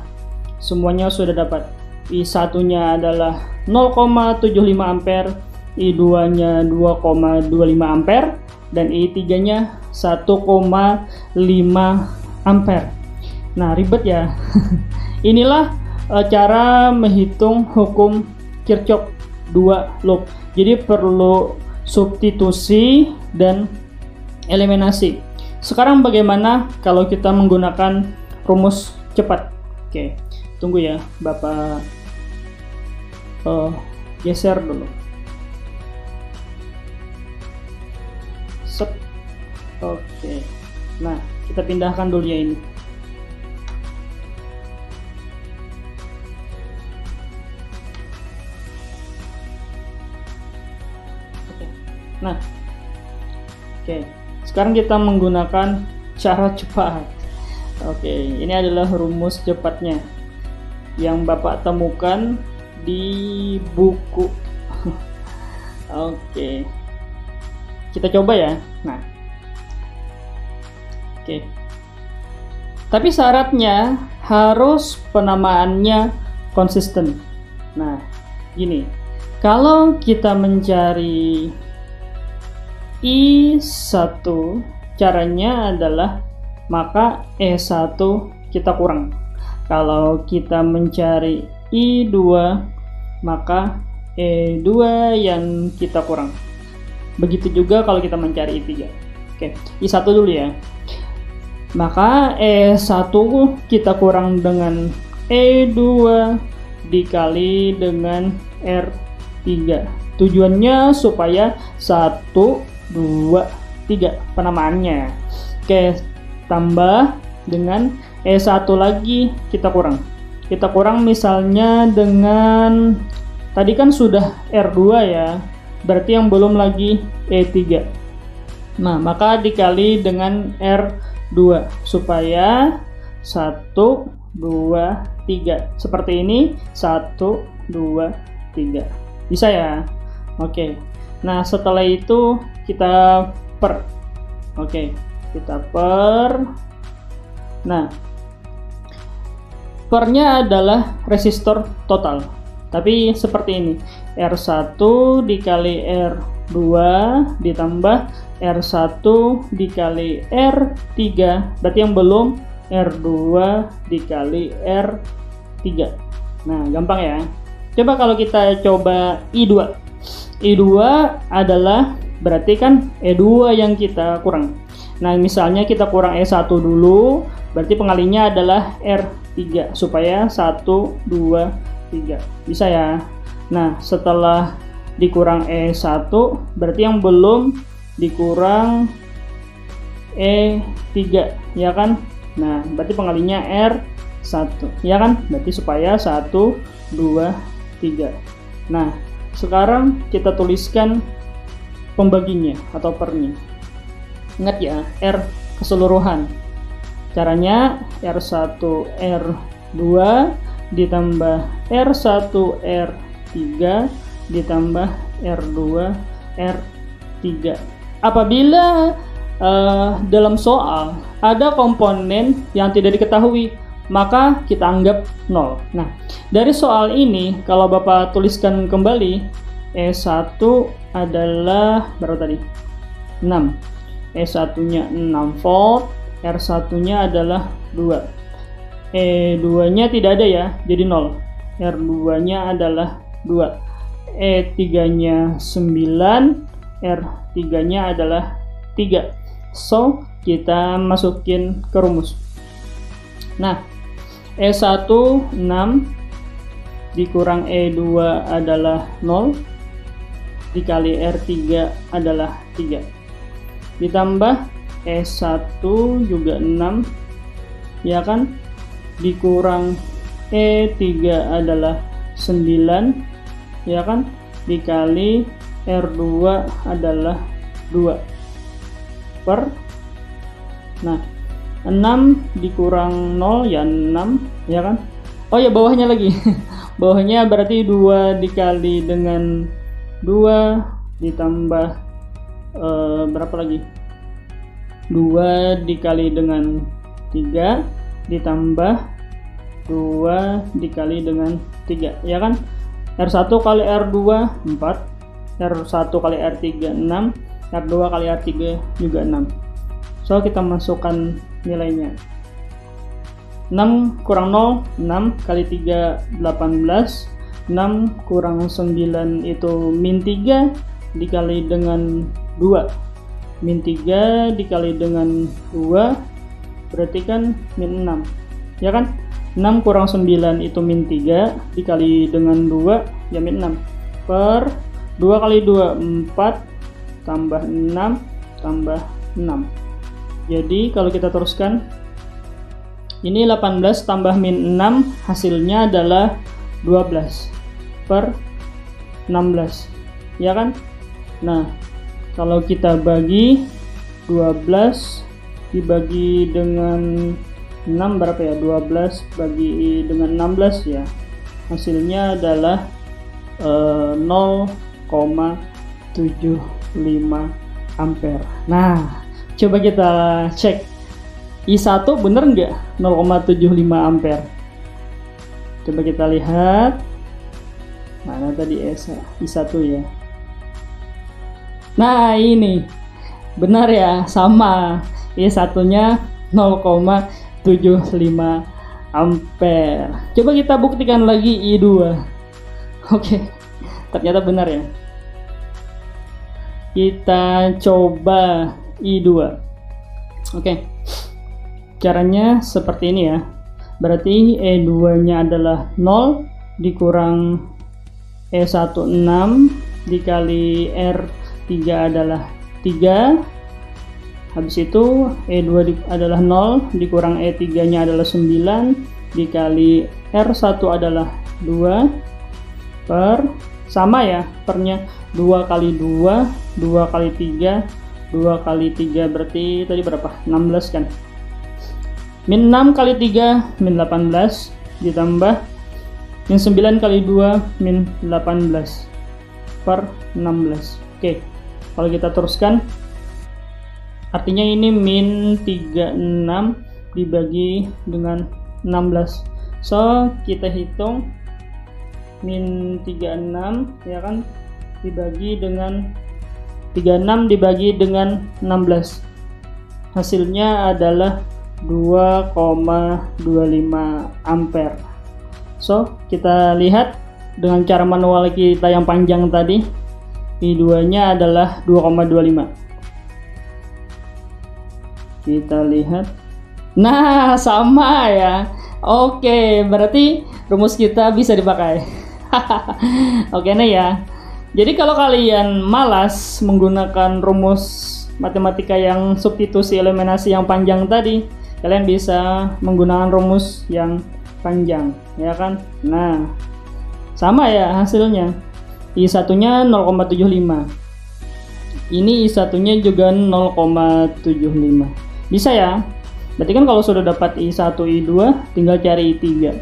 S1: semuanya sudah dapat. I1 nya adalah 0,75 ampere, I2 nya 2,25 ampere, dan I3 nya 1,5 ampere. Nah, ribet ya. Inilah cara menghitung hukum Kirchhoff 2 loop. Jadi perlu substitusi dan eliminasi. Sekarang bagaimana kalau kita menggunakan rumus cepat? Oke, tunggu ya, Bapak geser dulu. Set. Oke. Nah, kita pindahkan dulu ya ini. Nah, oke. Sekarang kita menggunakan cara cepat. Oke, ini adalah rumus cepatnya yang Bapak temukan di buku. Oke. Kita coba ya. Nah. Oke. Tapi syaratnya harus penamaannya konsisten. Nah, gini. Kalau kita mencari I1, caranya adalah maka E1 kita kurang. Kalau kita mencari I2, maka E2 yang kita kurang. Begitu juga kalau kita mencari I3. Oke, I1 dulu ya. Maka E1 kita kurang dengan E2 dikali dengan R3. Tujuannya supaya 1, 2, 3 penamaannya. Oke, tambah dengan E1 lagi kita kurang. Kita kurang misalnya dengan tadi kan sudah R2 ya. Berarti yang belum lagi E3. Nah, maka dikali dengan R2 supaya 1, 2, 3. Seperti ini 1, 2, 3. Bisa ya? Oke. Nah, setelah itu kita per. Oke, kita per. Nah, pernya adalah resistor total. Tapi seperti ini. R1 dikali R2 ditambah R1 dikali R3. Berarti yang belum R2 dikali R3. Nah, gampang ya. Coba kalau kita coba I2. I2 adalah berarti kan E2 yang kita kurang. Nah, misalnya kita kurang E1 dulu, berarti pengalinya adalah R3 supaya 1, 2, 3. Bisa ya. Nah, setelah dikurang E1 berarti yang belum dikurang E3, ya kan? Nah, berarti pengalinya R1, ya kan? Berarti supaya 1, 2, 3. Nah, sekarang kita tuliskan pembaginya atau pernya. Ingat ya, R keseluruhan. Caranya R1 R2 ditambah R1 R3 ditambah R2 R3. Apabila dalam soal ada komponen yang tidak diketahui, maka kita anggap 0. Nah, dari soal ini kalau Bapak tuliskan kembali, E1 adalah berapa tadi? 6. E1-nya 6 volt, R1-nya adalah 2. E2-nya tidak ada ya, jadi 0. R2-nya adalah 2. E3-nya 9, R3-nya adalah 3. So, kita masukin ke rumus. Nah, E1 6 dikurang E2 adalah 0 dikali R3 adalah 3. Ditambah E1 juga 6, ya kan? Dikurang E3 adalah 9, ya kan? Dikali R2 adalah 2 per. Nah, 6 dikurang 0 ya 6, ya kan? Oh ya, bawahnya lagi. Bawahnya berarti 2 dikali dengan 2 ditambah berapa lagi? 2 dikali dengan 3 ditambah 2 dikali dengan 3, ya kan? R1 kali R2 4, R1 kali R3 6, R2 kali R3 juga 6. So, kita masukkan nilainya. 6 kurang 0, 6 kali 3 18, 6 kurang 9 itu min 3 dikali dengan 2, min 3 dikali dengan 2 berarti kan min 6, ya kan? 6 kurang 9 itu min 3 dikali dengan 2 ya min 6 per 2 kali 2 4 tambah 6 tambah 6. Jadi kalau kita teruskan, ini 18 tambah min 6 hasilnya adalah 12 per 16, ya kan? Nah, kalau kita bagi 12 dibagi dengan 6 berapa ya? 12 bagi dengan 16 ya. Hasilnya adalah 0,75 ampere. Nah, coba kita cek. I1 bener nggak 0,75 ampere? Coba kita lihat. Mana tadi I1 ya? Nah, ini benar ya, sama. I1-nya 0,75 ampere. Coba kita buktikan lagi I2. Oke, ternyata benar ya. Kita coba I2. Oke, caranya seperti ini ya. Berarti E2-nya adalah 0 dikurang E1 6 dikali R3 adalah 3. Habis itu E2 adalah 0 dikurang E3-nya adalah 9 dikali R1 adalah 2 per, sama ya pernya, 2 kali 2 2 kali 3 2 kali 3 berarti tadi berapa? 16 kan? Min 6 kali 3 min 18 ditambah min 9 kali 2 min 18 per 16. Oke, kalau kita teruskan, artinya ini min 36 dibagi dengan 16. So, kita hitung min 36 ya kan, dibagi dengan 36 dibagi dengan 16. Hasilnya adalah 2,25 ampere. So, kita lihat dengan cara manual kita yang panjang tadi, I2 nya adalah 2,25. Kita lihat, nah sama ya. Oke, berarti rumus kita bisa dipakai. Oke nih ya. Jadi kalau kalian malas menggunakan rumus matematika yang substitusi eliminasi yang panjang tadi, kalian bisa menggunakan rumus yang panjang, ya kan? Nah, sama ya hasilnya. I1 nya 0,75. Ini I1 nya juga 0,75. Bisa ya? Berarti kan kalau sudah dapat I1, I2, tinggal cari I3.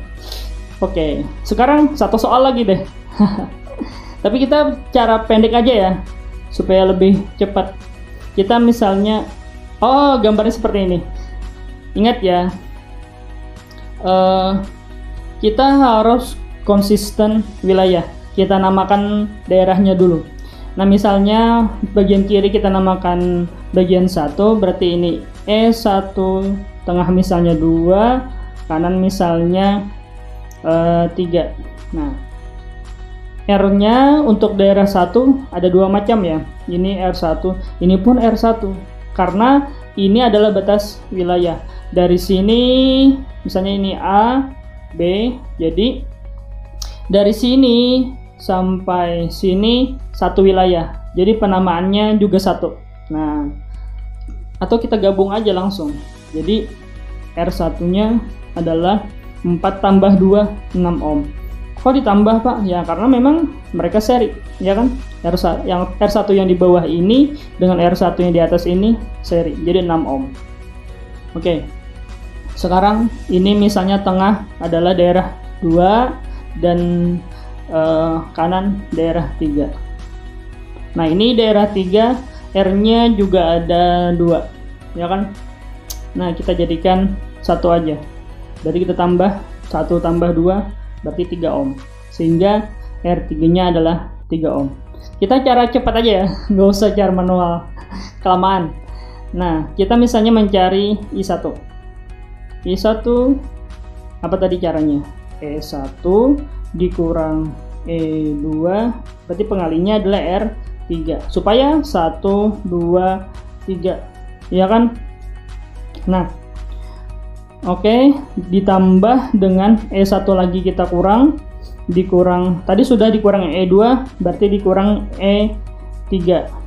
S1: Oke, sekarang satu soal lagi deh. Tapi kita cara pendek aja ya, supaya lebih cepat. Kita misalnya, gambarnya seperti ini. Ingat ya, kita harus konsisten wilayah. Kita namakan daerahnya dulu. Nah, misalnya bagian kiri kita namakan bagian 1, berarti ini E1, tengah misalnya 2, kanan misalnya 3. Nah, R-nya untuk daerah 1 ada 2 macam ya. Ini R1, ini pun R1. Karena ini adalah batas wilayah. Dari sini, misalnya ini A, B, jadi dari sini sampai sini satu wilayah. Jadi penamaannya juga satu. Nah, atau kita gabung aja langsung. Jadi R1-nya adalah 4 tambah 2, 6 ohm. Kok ditambah Pak? Ya karena memang mereka seri, ya kan? R1 yang di bawah ini dengan R1 yang di atas ini seri, jadi 6 ohm. Oke. Sekarang ini misalnya tengah adalah daerah 2 dan kanan daerah 3. Nah, ini daerah 3, R-nya juga ada 2, ya kan? Nah, kita jadikan satu aja. Berarti kita tambah 1 tambah 2 berarti 3 ohm. Sehingga R3-nya adalah 3 ohm. Kita cara cepat aja ya, nggak usah cara manual, kelamaan. Nah, kita misalnya mencari I1. I1 apa tadi caranya? E1 dikurang E2, berarti pengalinya adalah R3. Supaya 1, 2, 3, ya kan? Nah, oke, ditambah dengan E1 lagi kita kurang, dikurang, tadi sudah dikurang E2, berarti dikurang E3.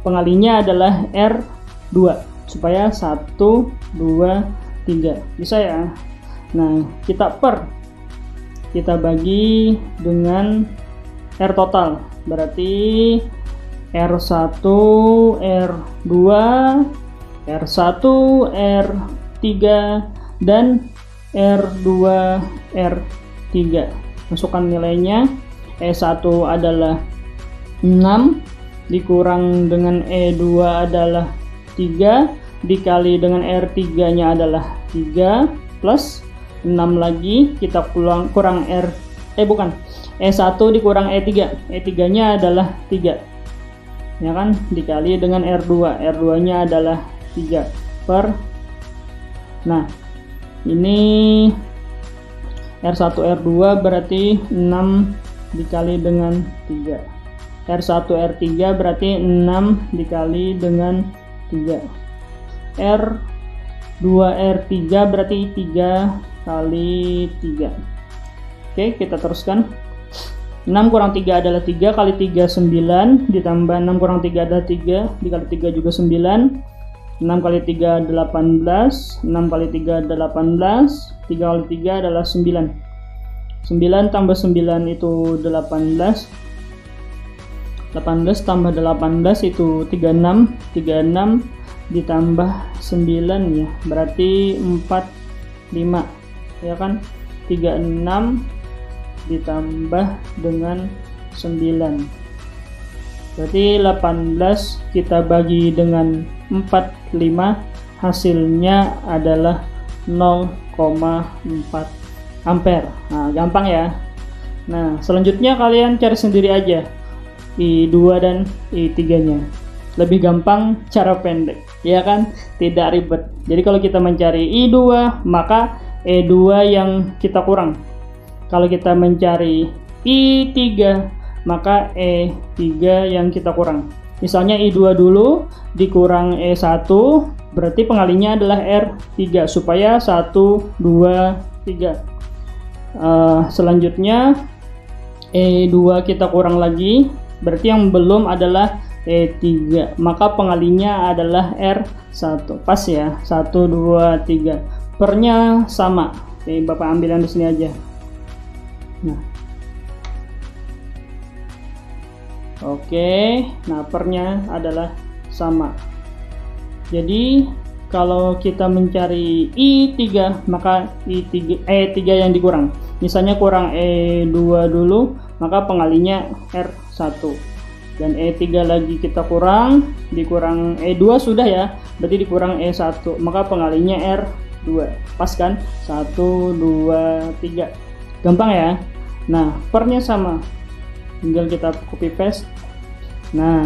S1: Pengalinya adalah R2, supaya 1, 2, 3. Bisa ya? Nah, kita bagi dengan R total, berarti R1, R2, R1, R3, dan R2, R3. Masukkan nilainya. E1 adalah 6 dikurang dengan E2 adalah 3 dikali dengan R3 nya adalah 3 plus 6 lagi kita kurang E1 dikurang E3. E3 nya adalah 3, ya kan, dikali dengan R2. R2 nya adalah 3 per, nah ini R1 R2 berarti 6 dikali dengan 3. R1 R3 berarti 6 dikali dengan 3. R2 R3 berarti 3 kali 3. Oke, kita teruskan. 6 kurang 3 adalah 3, kali 3 9, ditambah 6 kurang 3 adalah 3, dikali 3 juga 9. 6 kali 3 18, 6 kali 3 18, 3 kali 3 adalah 9. 9 tambah 9 itu 18. 18 tambah 18 itu 36. 36 ditambah 9 ya, berarti 45, ya kan? 36 ditambah dengan 9. Berarti 18 kita bagi dengan 45, hasilnya adalah 0,4 ampere. Nah, gampang ya. Nah, selanjutnya kalian cari sendiri aja I2 dan I3 nya. Lebih gampang cara pendek, ya kan? Tidak ribet. Jadi kalau kita mencari I2, maka E2 yang kita kurang. Kalau kita mencari I3, maka E3 yang kita kurang. Misalnya I2 dulu dikurang E1, berarti pengalinya adalah R3 supaya 1, 2, 3. Selanjutnya E2 kita kurang lagi, berarti yang belum adalah E3, maka pengalinya adalah R1. Pas ya, 1, 2, 3. Pernya sama. Oke, Bapak ambil yang di sini aja. Nah, oke, nah pernya adalah sama. Jadi kalau kita mencari I3, maka E3 yang dikurang. Misalnya kurang E2 dulu, maka pengalinya R1. Dan E3 lagi kita kurang, dikurang E2 sudah ya, berarti dikurang E1, maka pengalinya R2. Pas kan? 1, 2, 3. Gampang ya? Nah, pernya sama. Tinggal kita copy paste. Nah,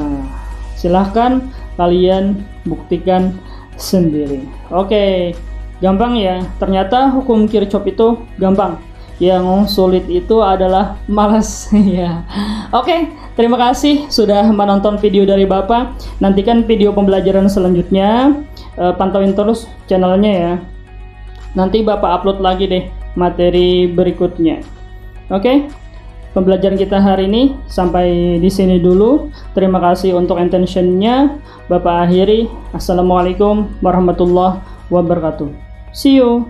S1: silahkan kalian buktikan sendiri. Oke, gampang ya. Ternyata hukum Kirchhoff itu gampang. Yang sulit itu adalah malas ya. Oke, terima kasih sudah menonton video dari Bapak. Nantikan video pembelajaran selanjutnya. Pantauin terus channelnya ya. Nanti Bapak upload lagi deh materi berikutnya. Oke, pembelajaran kita hari ini sampai di sini dulu. Terima kasih untuk attention-nya. Bapak akhiri. Assalamualaikum warahmatullahi wabarakatuh. See you.